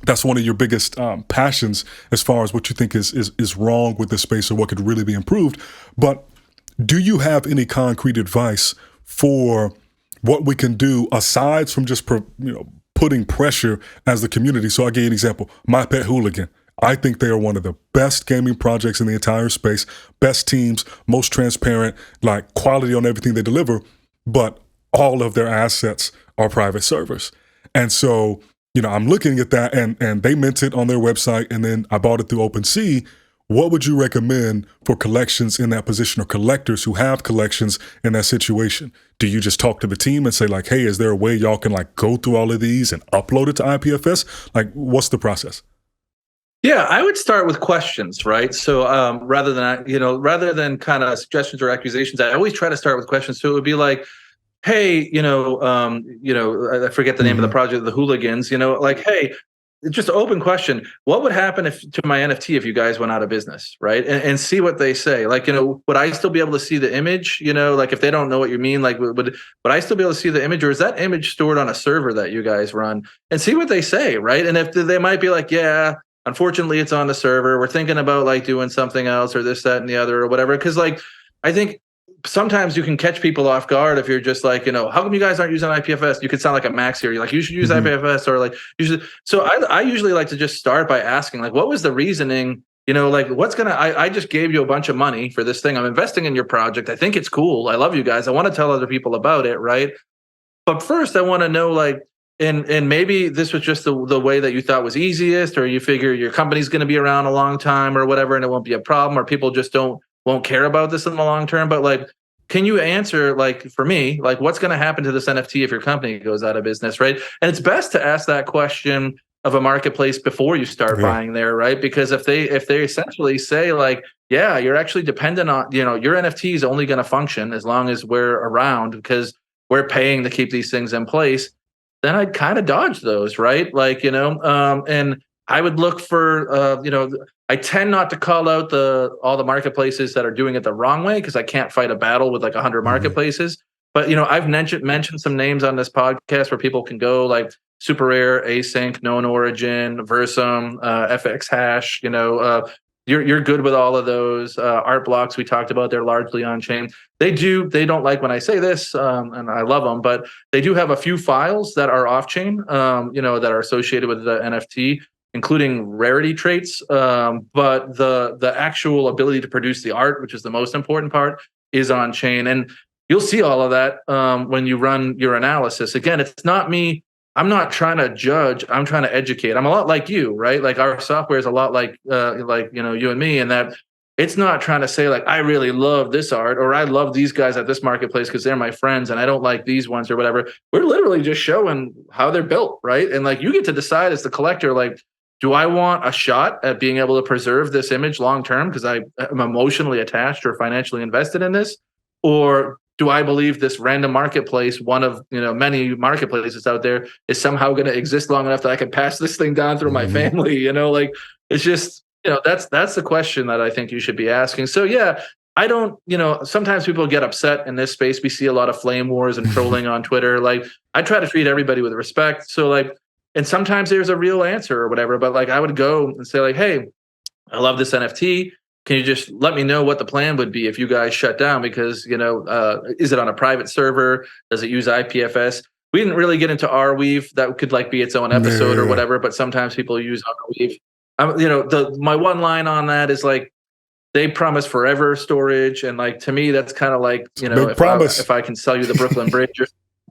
that's one of your biggest passions as far as what you think is wrong with this space or what could really be improved. But do you have any concrete advice for what we can do aside from just putting pressure as the community? So I'll give you an example. My Pet Hooligan. I think they are one of the best gaming projects in the entire space, best teams, most transparent, like quality on everything they deliver, but all of their assets are private servers. And so, I'm looking at that, and they mint it on their website, and then I bought it through OpenSea. What would you recommend for collections in that position, or collectors who have collections in that situation? Do you just talk to the team and say like, hey, is there a way y'all can like go through all of these and upload it to IPFS? Like, what's the process? Yeah, I would start with questions, right? So rather than kind of suggestions or accusations, I always try to start with questions. So it would be like, hey, I forget the name of the project, the Hooligans, like, hey, just an open question. What would happen to my NFT if you guys went out of business, right? And see what they say. Like, would I still be able to see the image? Like if they don't know what you mean, like would I still be able to see the image, or is that image stored on a server that you guys run? And see what they say, right? And if they might be like, yeah, unfortunately, it's on the server. We're thinking about like doing something else or this, that, and the other or whatever. Because like, I think sometimes you can catch people off guard if you're just like, how come you guys aren't using IPFS? You could sound like a Max here. You're like, you should use IPFS, or like, you should. So I usually like to just start by asking, like, what was the reasoning? Like I just gave you a bunch of money for this thing. I'm investing in your project. I think it's cool. I love you guys. I want to tell other people about it, right? But first I want to know, like, And maybe this was just the way that you thought was easiest, or you figure your company's going to be around a long time or whatever, and it won't be a problem, or people just won't care about this in the long term. But like, can you answer, like, for me, like, what's going to happen to this NFT if your company goes out of business, right? And it's best to ask that question of a marketplace before you start buying there, right? Because if they essentially say like, yeah, you're actually dependent on, your NFT is only going to function as long as we're around because we're paying to keep these things in place, then I'd kind of dodge those, right? Like, and I would look for, I tend not to call out all the marketplaces that are doing it the wrong way because I can't fight a battle with like 100 marketplaces. But I've mentioned some names on this podcast where people can go, like Super Rare, Async, Known Origin, Versum, FX Hash. You're good with all of those. Art Blocks we talked about, they're largely on chain. They don't like when I say this, and I love them, but they do have a few files that are off chain, that are associated with the NFT, including rarity traits. But the actual ability to produce the art, which is the most important part, is on chain. And you'll see all of that when you run your analysis. Again, it's not me. I'm not trying to judge. I'm trying to educate. I'm a lot like you, right? Like our software is a lot like you and me, in that it's not trying to say like, I really love this art, or I love these guys at this marketplace because they're my friends and I don't like these ones or whatever. We're literally just showing how they're built, right? And like, you get to decide as the collector, like, do I want a shot at being able to preserve this image long term because I am emotionally attached or financially invested in this? Or do I believe this random marketplace, one of many marketplaces out there, is somehow going to exist long enough that I can pass this thing down through my family? Like, it's just, that's the question that I think you should be asking. So yeah, I don't, sometimes people get upset in this space. We see a lot of flame wars and trolling on Twitter. Like, I try to treat everybody with respect. So like, and sometimes there's a real answer or whatever, but like, I would go and say like, hey, I love this NFT. Can you just let me know what the plan would be if you guys shut down? Because, is it on a private server? Does it use IPFS? We didn't really get into Arweave. That could like be its own episode or whatever, but sometimes people use Arweave. My one line on that is like, they promise forever storage. And like, to me, that's kind of like, if I can sell you the Brooklyn Bridge or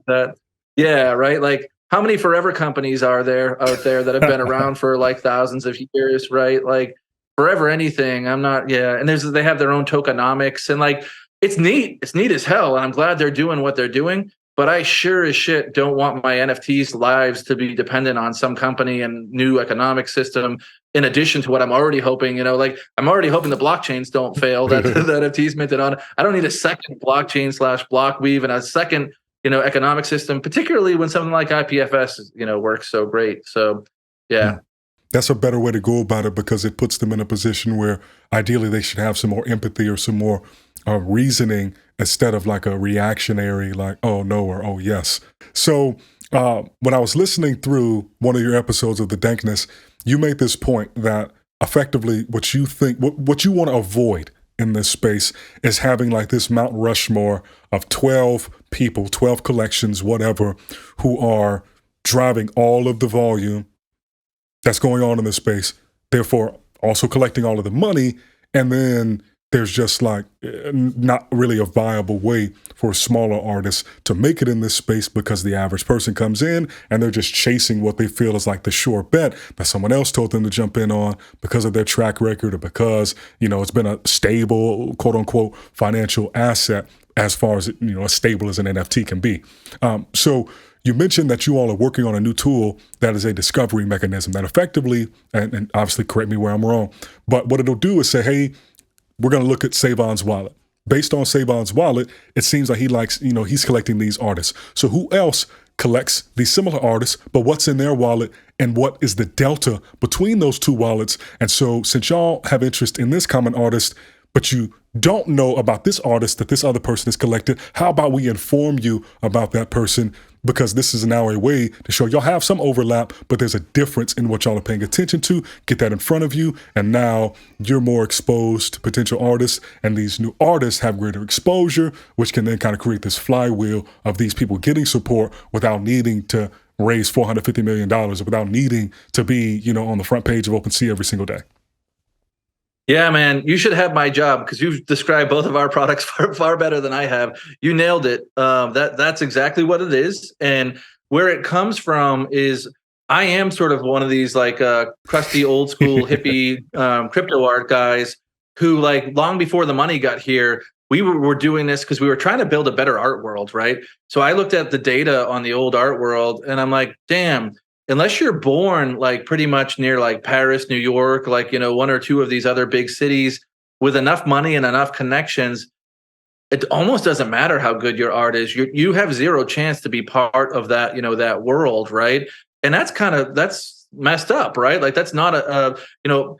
that. Yeah, right. Like, how many forever companies are there out there that have been around for like thousands of years, right? Like, forever anything. I'm not, yeah. And they have their own tokenomics, and like, it's neat. It's neat as hell. And I'm glad they're doing what they're doing. But I sure as shit don't want my NFTs lives to be dependent on some company and new economic system, in addition to what I'm already hoping, like, I'm already hoping the blockchains don't fail that the NFTs minted on. I don't need a second blockchain / blockweave and a second, economic system, particularly when something like IPFS, works so great. So yeah. That's a better way to go about it, because it puts them in a position where ideally they should have some more empathy or some more reasoning, instead of like a reactionary, like, oh no, or oh yes. So when I was listening through one of your episodes of The Dankness, you made this point that effectively what you want to avoid in this space is having like this Mount Rushmore of 12 people, 12 collections, whatever, who are driving all of the volume that's going on in this space, therefore also collecting all of the money. And then there's just like not really a viable way for smaller artists to make it in this space, because the average person comes in and they're just chasing what they feel is like the sure bet that someone else told them to jump in on because of their track record, or because, it's been a stable, quote unquote, financial asset, as far as, as stable as an NFT can be. So you mentioned that you all are working on a new tool that is a discovery mechanism that effectively, and obviously correct me where I'm wrong, but what it'll do is say, hey, we're going to look at Sae'Von's wallet. Based on Sae'Von's wallet, it seems like he likes, he's collecting these artists. So who else collects these similar artists, but what's in their wallet, and what is the delta between those two wallets? And so since y'all have interest in this common artist, but you don't know about this artist that this other person has collected, how about we inform you about that person? Because this is now a way to show y'all have some overlap, but there's a difference in what y'all are paying attention to. Get that in front of you, and now you're more exposed to potential artists, and these new artists have greater exposure, which can then kind of create this flywheel of these people getting support without needing to raise $450 million, or without needing to be, on the front page of OpenSea every single day. Yeah, man, you should have my job, because you've described both of our products far better than I have. You nailed it. That's exactly what it is. And where it comes from is I am sort of one of these like crusty old school hippie crypto art guys who, like, long before the money got here, we were doing this because we were trying to build a better art world, right? So I looked at the data on the old art world and I'm like, damn, unless you're born like pretty much near like Paris, New York, like, you know, one or two of these other big cities with enough money and enough connections, it almost doesn't matter how good your art is. You have zero chance to be part of that, you know, that world, right? And that's messed up, right? Like that's not you know,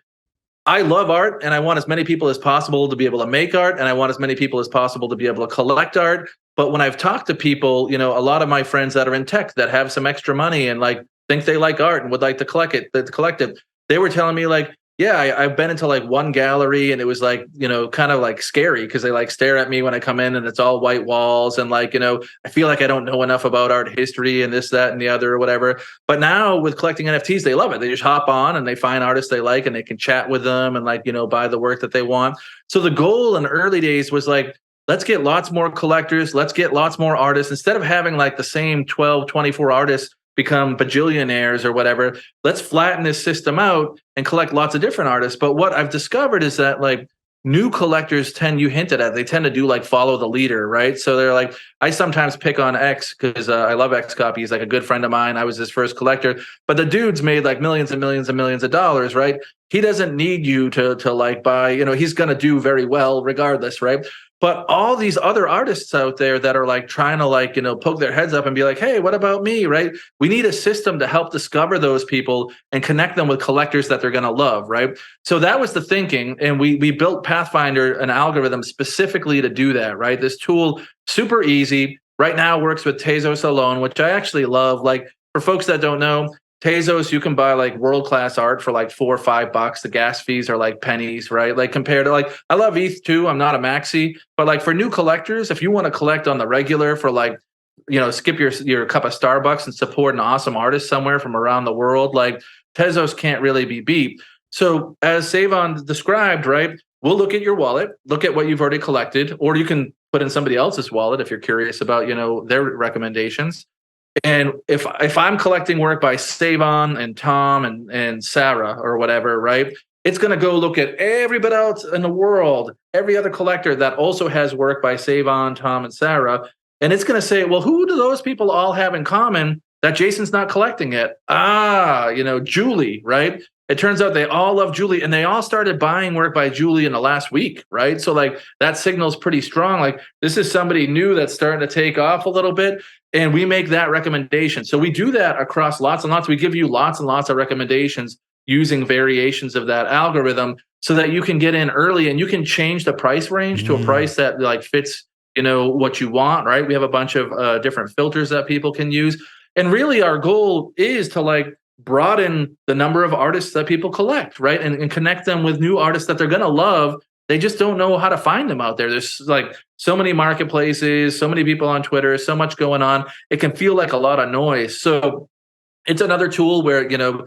I love art and I want as many people as possible to be able to make art and I want as many people as possible to be able to collect art. But when I've talked to people, you know, a lot of my friends that are in tech that have some extra money and like think they like art and would like to collect it, they were telling me like, yeah, I've been into like one gallery and it was like, you know, kind of like scary because they like stare at me when I come in and it's all white walls and like, you know, I feel like I don't know enough about art history and this, that, and the other or whatever. But now with collecting NFTs, they love it. They just hop on and they find artists they like and they can chat with them and like, you know, buy the work that they want. So the goal in the early days was like, let's get lots more collectors. Let's get lots more artists. Instead of having like the same 12, 24 artists become bajillionaires or whatever, let's flatten this system out and collect lots of different artists. But what I've discovered is that like new collectors tend, you hinted at, they tend to do like follow the leader, right? So they're like, I sometimes pick on X because I love X Copy. He's like a good friend of mine. I was his first collector, but the dude's made like millions and millions and millions of dollars, right? He doesn't need you to like buy, you know, he's going to do very well regardless, right? But all these other artists out there that are like trying to like, you know, poke their heads up and be like, hey, what about me, right? We need a system to help discover those people and connect them with collectors that they're going to love, right? So that was the thinking. And we built Pathfinder, an algorithm specifically to do that, right? This tool, super easy. Right now works with Tezos alone, which I actually love. Like for folks that don't know, Tezos, you can buy like world-class art for like $4 or $5. The gas fees are like pennies, right? Like compared to like, I love ETH too. I'm not a maxi, but like for new collectors, if you want to collect on the regular for like, you know, skip your cup of Starbucks and support an awesome artist somewhere from around the world, like Tezos can't really be beat. So as Sae'Von described, right, we'll look at your wallet, look at what you've already collected, or you can put in somebody else's wallet if you're curious about, you know, their recommendations. And if I'm collecting work by Sae'Von and Tom and Sarah or whatever, right? It's going to go look at everybody else in the world, every other collector that also has work by Sae'Von, Tom, and Sarah, and it's going to say, well, who do those people all have in common that Jason's not collecting it? Ah, you know, Julie, right? It turns out they all love Julie, and they all started buying work by Julie in the last week, right? So like that signal's pretty strong. Like this is somebody new that's starting to take off a little bit. And we make that recommendation. So we do that across lots and lots. We give you lots and lots of recommendations using variations of that algorithm so that you can get in early and you can change the price range to a price that like fits, you know, what you want, right? We have a bunch of different filters that people can use. And really our goal is to like broaden the number of artists that people collect, right? And connect them with new artists that they're going to love. They just don't know how to find them out there. There's like so many marketplaces, so many people on Twitter, so much going on. It can feel like a lot of noise. So it's another tool where, you know,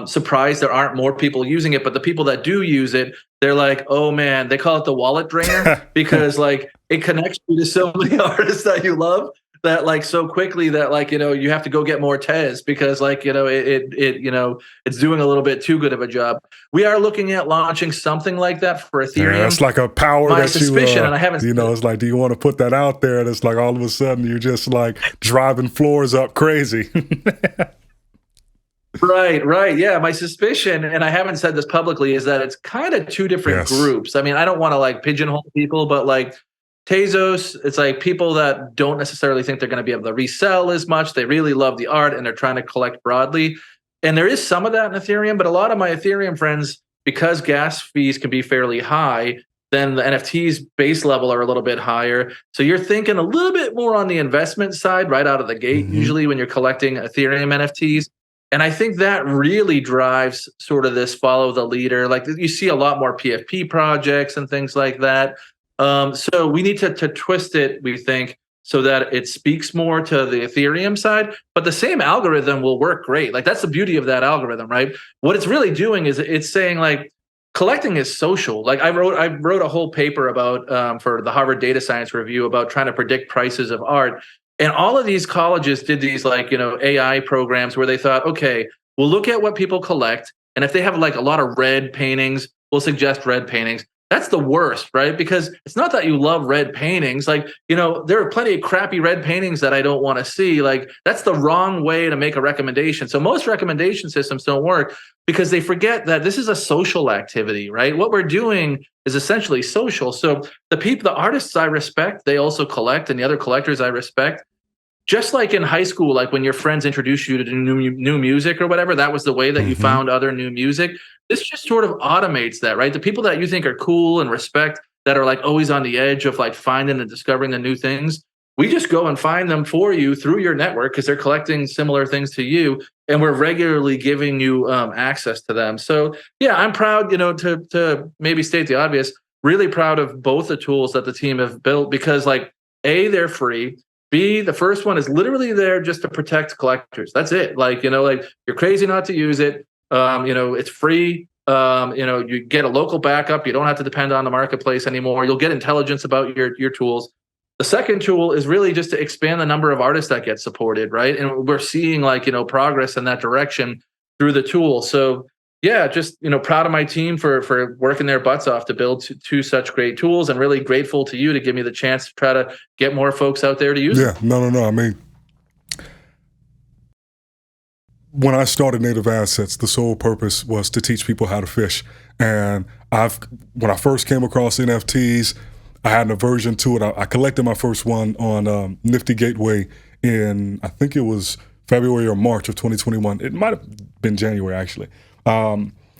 surprised there aren't more people using it, but the people that do use it, they're like, oh man, they call it the wallet drainer because like it connects you to so many artists that you love that like so quickly that like, you know, you have to go get more Tez because like, you know, it you know, it's doing a little bit too good of a job. We are looking at launching something like that for Ethereum. Yeah, it's like a power My that suspicion, you, and I haven't, you know, it's like, do you want to put that out there? And it's like all of a sudden you're just like driving floors up crazy. Right. Yeah. My suspicion, and I haven't said this publicly, is that it's kind of two different groups. I mean, I don't want to like pigeonhole people, but like Tezos, it's like people that don't necessarily think they're going to be able to resell as much. They really love the art and they're trying to collect broadly. And there is some of that in Ethereum, but a lot of my Ethereum friends, because gas fees can be fairly high, then the NFTs base level are a little bit higher. So you're thinking a little bit more on the investment side right out of the gate, usually when you're collecting Ethereum NFTs. And I think that really drives sort of this follow the leader. Like you see a lot more PFP projects and things like that. So we need to twist it, we think, so that it speaks more to the Ethereum side, but the same algorithm will work great. Like that's the beauty of that algorithm, right? What it's really doing is it's saying like collecting is social. Like I wrote a whole paper about for the Harvard Data Science Review about trying to predict prices of art. And all of these colleges did these like, AI programs where they thought, okay, we'll look at what people collect. And if they have like a lot of red paintings, we'll suggest red paintings. That's the worst, right? Because it's not that you love red paintings. Like, there are plenty of crappy red paintings that I don't want to see. Like, that's the wrong way to make a recommendation. So most recommendation systems don't work because they forget that this is a social activity, right? What we're doing is essentially social. So the artists I respect, they also collect, and the other collectors I respect. Just like in high school, like when your friends introduced you to new music or whatever, that was the way that you found other new music. This just sort of automates that, right? The people that you think are cool and respect, that are like always on the edge of like finding and discovering the new things, we just go and find them for you through your network because they're collecting similar things to you, and we're regularly giving you access to them. So yeah, I'm proud, to maybe state the obvious, really proud of both the tools that the team have built because like A, they're free. B, the first one is literally there just to protect collectors. That's it. Like, like you're crazy not to use it. It's free. You get a local backup. You don't have to depend on the marketplace anymore. You'll get intelligence about your tools. The second tool is really just to expand the number of artists that get supported, right? And we're seeing like, progress in that direction through the tool. So yeah, just, proud of my team for working their butts off to build two such great tools, and really grateful to you to give me the chance to try to get more folks out there to use it. Yeah, no. I mean, when I started Native Assets, the sole purpose was to teach people how to fish. And when I first came across NFTs, I had an aversion to it. I collected my first one on Nifty Gateway in, I think it was February or March of 2021. It might have been January, actually.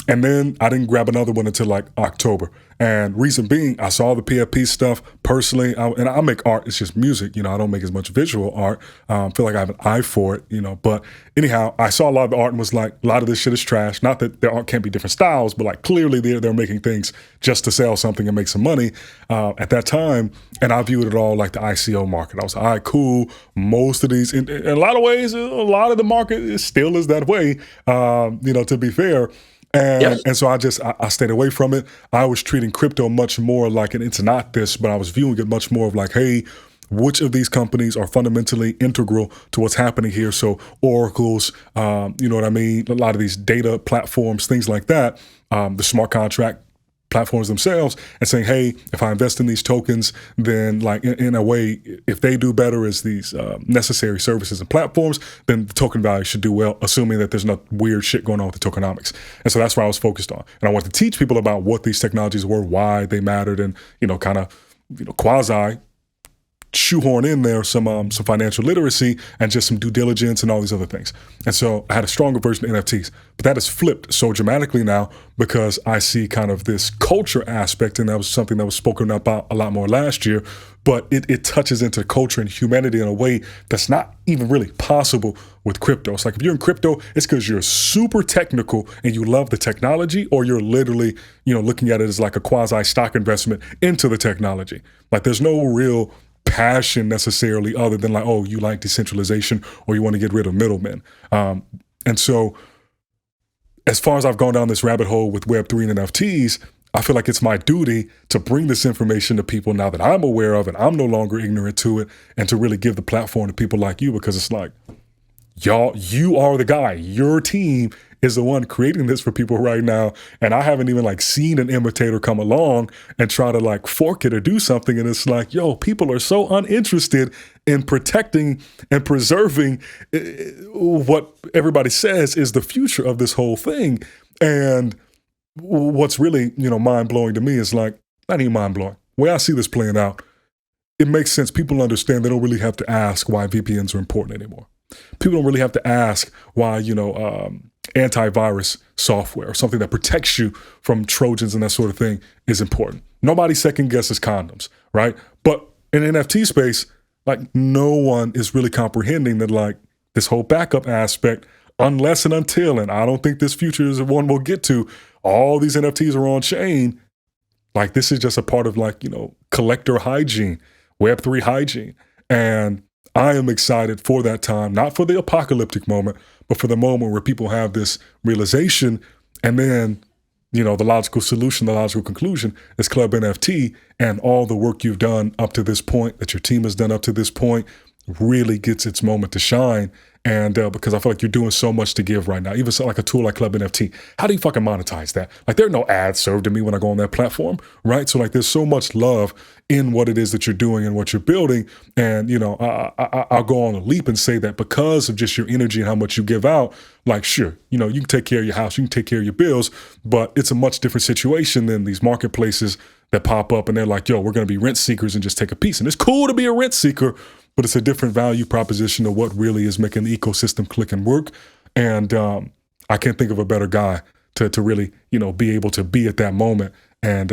And then I didn't grab another one until like October. And reason being, I saw the PFP stuff personally, and I make art. It's just music, I don't make as much visual art. Feel like I have an eye for it, But anyhow, I saw a lot of the art and was like, a lot of this shit is trash. Not that their art can't be different styles, but like clearly they're making things just to sell something and make some money at that time. And I viewed it all like the ICO market. I was like, all right, cool. Most of these, in a lot of ways, a lot of the market still is that way. To be fair. And so I stayed away from it. I was treating crypto much more like, and it's not this, but I was viewing it much more of like, hey, which of these companies are fundamentally integral to what's happening here? So oracles, you know what I mean? A lot of these data platforms, things like that, the smart contract platforms themselves, and saying, hey, if I invest in these tokens, then like in a way, if they do better as these necessary services and platforms, then the token value should do well, assuming that there's no weird shit going on with the tokenomics. And so that's what I was focused on. And I wanted to teach people about what these technologies were, why they mattered, and kind of quasi shoehorn in there some financial literacy and just some due diligence and all these other things. And so I had a stronger version of NFTs, but that has flipped so dramatically now because I see kind of this culture aspect, and that was something that was spoken about a lot more last year, but it touches into culture and humanity in a way that's not even really possible with crypto. It's like if you're in crypto, it's because you're super technical and you love the technology, or you're literally, looking at it as like a quasi stock investment into the technology. Like there's no real passion necessarily other than like, oh, you like decentralization or you want to get rid of middlemen. And so as far as I've gone down this rabbit hole with Web3 and NFTs, I feel like it's my duty to bring this information to people now that I'm aware of and I'm no longer ignorant to it, and to really give the platform to people like you, because it's like, y'all, you are the guy. Your team is the one creating this for people right now. And I haven't even like seen an imitator come along and try to like fork it or do something. And it's like, yo, people are so uninterested in protecting and preserving what everybody says is the future of this whole thing. And what's really, mind blowing to me is like, not even mind blowing. The way I see this playing out, it makes sense. People understand they don't really have to ask why VPNs are important anymore. People don't really have to ask why, antivirus software or something that protects you from Trojans and that sort of thing is important. Nobody second guesses condoms, right? But in NFT space, like no one is really comprehending that like this whole backup aspect, unless and until, and I don't think this future is the one we'll get to, all these NFTs are on chain. Like this is just a part of like, collector hygiene, Web3 hygiene. And I am excited for that time, not for the apocalyptic moment, but for the moment where people have this realization, and then, the logical solution, the logical conclusion is ClubNFT and all the work you've done up to this point, that your team has done up to this point, really gets its moment to shine. And because I feel like you're doing so much to give right now, even so like a tool like Club NFT, how do you fucking monetize that? Like there are no ads served to me when I go on that platform, right? So like there's so much love in what it is that you're doing and what you're building. And, you know, I'll go on a leap and say that because of just your energy and how much you give out, like, sure, you know, you can take care of your house, you can take care of your bills, but it's a much different situation than these marketplaces that pop up and they're like, yo, we're going to be rent seekers and just take a piece. And it's cool to be a rent seeker, but it's a different value proposition of what really is making the ecosystem click and work. And I can't think of a better guy to really, you know, be able to be at that moment. And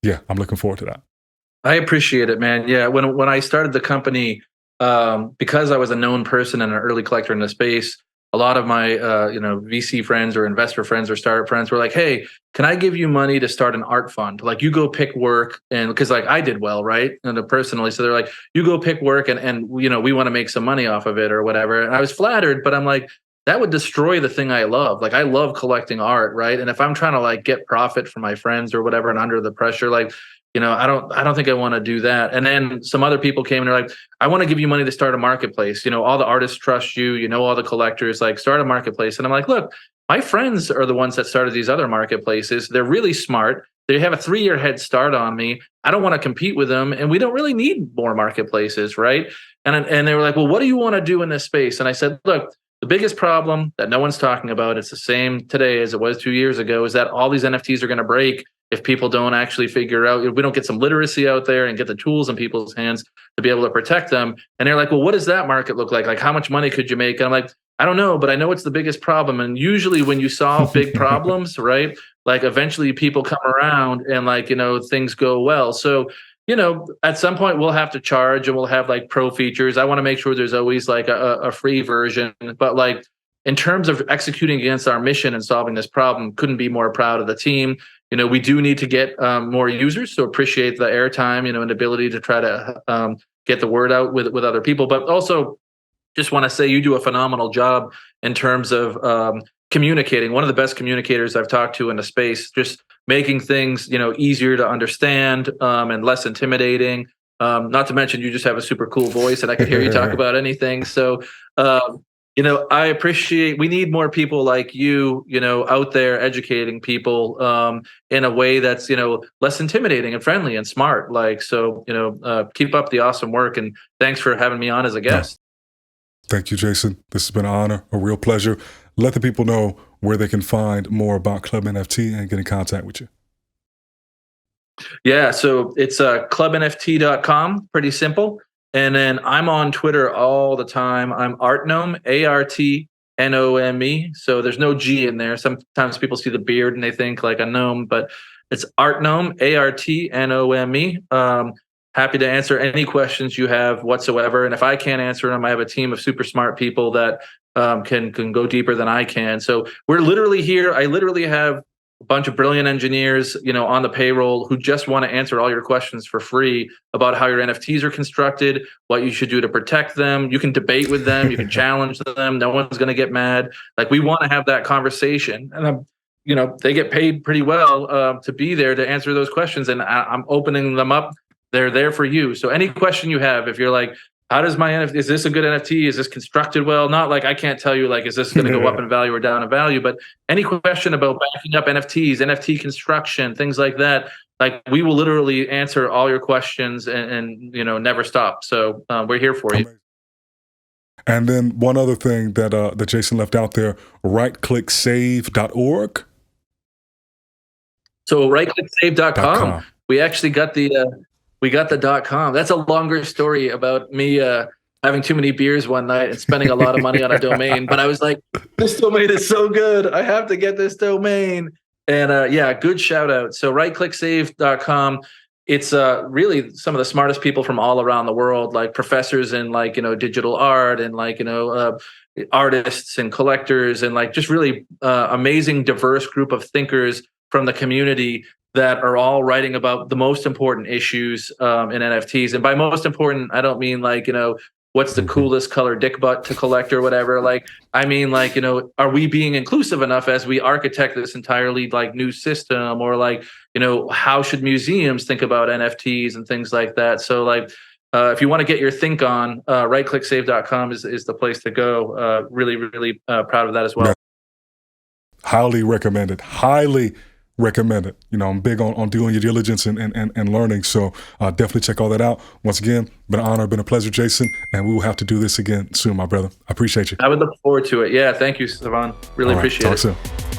yeah, I'm looking forward to that. I appreciate it, man. Yeah, when I started the company, because I was a known person and an early collector in the space, a lot of my VC friends or investor friends or startup friends were like, "Hey, can I give you money to start an art fund? Like, you go pick work, and because like I did well, right? And personally, so they're like, you go pick work, and you know, we want to make some money off of it or whatever." And I was flattered, but I'm like, that would destroy the thing I love. Like, I love collecting art, right? And if I'm trying to like get profit from my friends or whatever, and under the pressure, like, you know, I don't think I want to do that. And then some other people came and they're like, I want to give you money to start a marketplace. You know, all the artists trust you, you know, all the collectors, like, start a marketplace. And I'm like, look, my friends are the ones that started these other marketplaces. They're really smart. They have a 3-year head start on me. I don't want to compete with them. And we don't really need more marketplaces, right? And they were like, well, what do you want to do in this space? And I said, look, the biggest problem that no one's talking about, it's the same today as it was 2 years ago, is that all these NFTs are going to break if people don't actually figure out, if we don't get some literacy out there and get the tools in people's hands to be able to protect them. And they're like, well, what does that market look like? Like, how much money could you make? And I'm like, I don't know, but I know it's the biggest problem. And usually when you solve big problems, right, like eventually people come around and like, you know, things go well. So, you know, at some point we'll have to charge and we'll have like pro features. I want to make sure there's always like a free version, but like, in terms of executing against our mission and solving this problem, couldn't be more proud of the team. You know, we do need to get more users, so appreciate the airtime, you know, and ability to try to get the word out with other people. But also, just want to say you do a phenomenal job in terms of communicating. One of the best communicators I've talked to in the space, just making things, you know, easier to understand and less intimidating. Not to mention, you just have a super cool voice, and I could hear you talk about anything. So. You know, I appreciate, we need more people like you know, out there educating people in a way that's, you know, less intimidating and friendly and smart. Like, so, you know, keep up the awesome work. And thanks for having me on as a guest. No. Thank you, Jason. This has been an honor, a real pleasure. Let the people know where they can find more about Club NFT and get in contact with you. Yeah, so it's clubnft.com, pretty simple. And then I'm on Twitter all the time. I'm Artnome, Artnome. So there's no G in there. Sometimes people see the beard and they think like a gnome, but it's Artnome, Artnome. Happy to answer any questions you have whatsoever. And if I can't answer them, I have a team of super smart people that can go deeper than I can. So we're literally here. I literally have a bunch of brilliant engineers, you know, on the payroll who just want to answer all your questions for free about how your NFTs are constructed, what you should do to protect them. You can debate with them, you can challenge them. No one's going to get mad. Like, we want to have that conversation, and you know, they get paid pretty well to be there to answer those questions, and I'm opening them up. They're there for you. So any question you have, if you're like, how does my NFT, is this a good NFT? Is this constructed well? Not like, I can't tell you like, is this going to go up in value or down in value? But any question about backing up NFTs, NFT construction, things like that, like, we will literally answer all your questions and you know, never stop. So we're here for you. And then one other thing that that Jason left out there, rightclicksave.org. So rightclicksave.com. We actually got the .com. That's a longer story about me having too many beers one night and spending a lot of money on a domain. But I was like, this domain is so good, I have to get this domain. And yeah, good shout out. So rightclicksave.com. It's really some of the smartest people from all around the world, like professors in like, you know, digital art and like, you know, artists and collectors and like just really amazing, diverse group of thinkers from the community that are all writing about the most important issues in NFTs. And by most important, I don't mean like, you know, what's the coolest color dick butt to collect or whatever. Like, I mean, like, you know, are we being inclusive enough as we architect this entirely like new system? Or like, you know, how should museums think about NFTs and things like that? So like, if you want to get your think on, rightclicksave.com is the place to go. Really, really proud of that as well. Yeah. Highly recommended. Highly recommended. You know, I'm big on doing your diligence and learning. So definitely check all that out. Once again, been an honor, been a pleasure, Jason. And we will have to do this again soon, my brother. I appreciate you. I would look forward to it. Yeah, thank you, Sae'Von. Really appreciate it. Talk soon.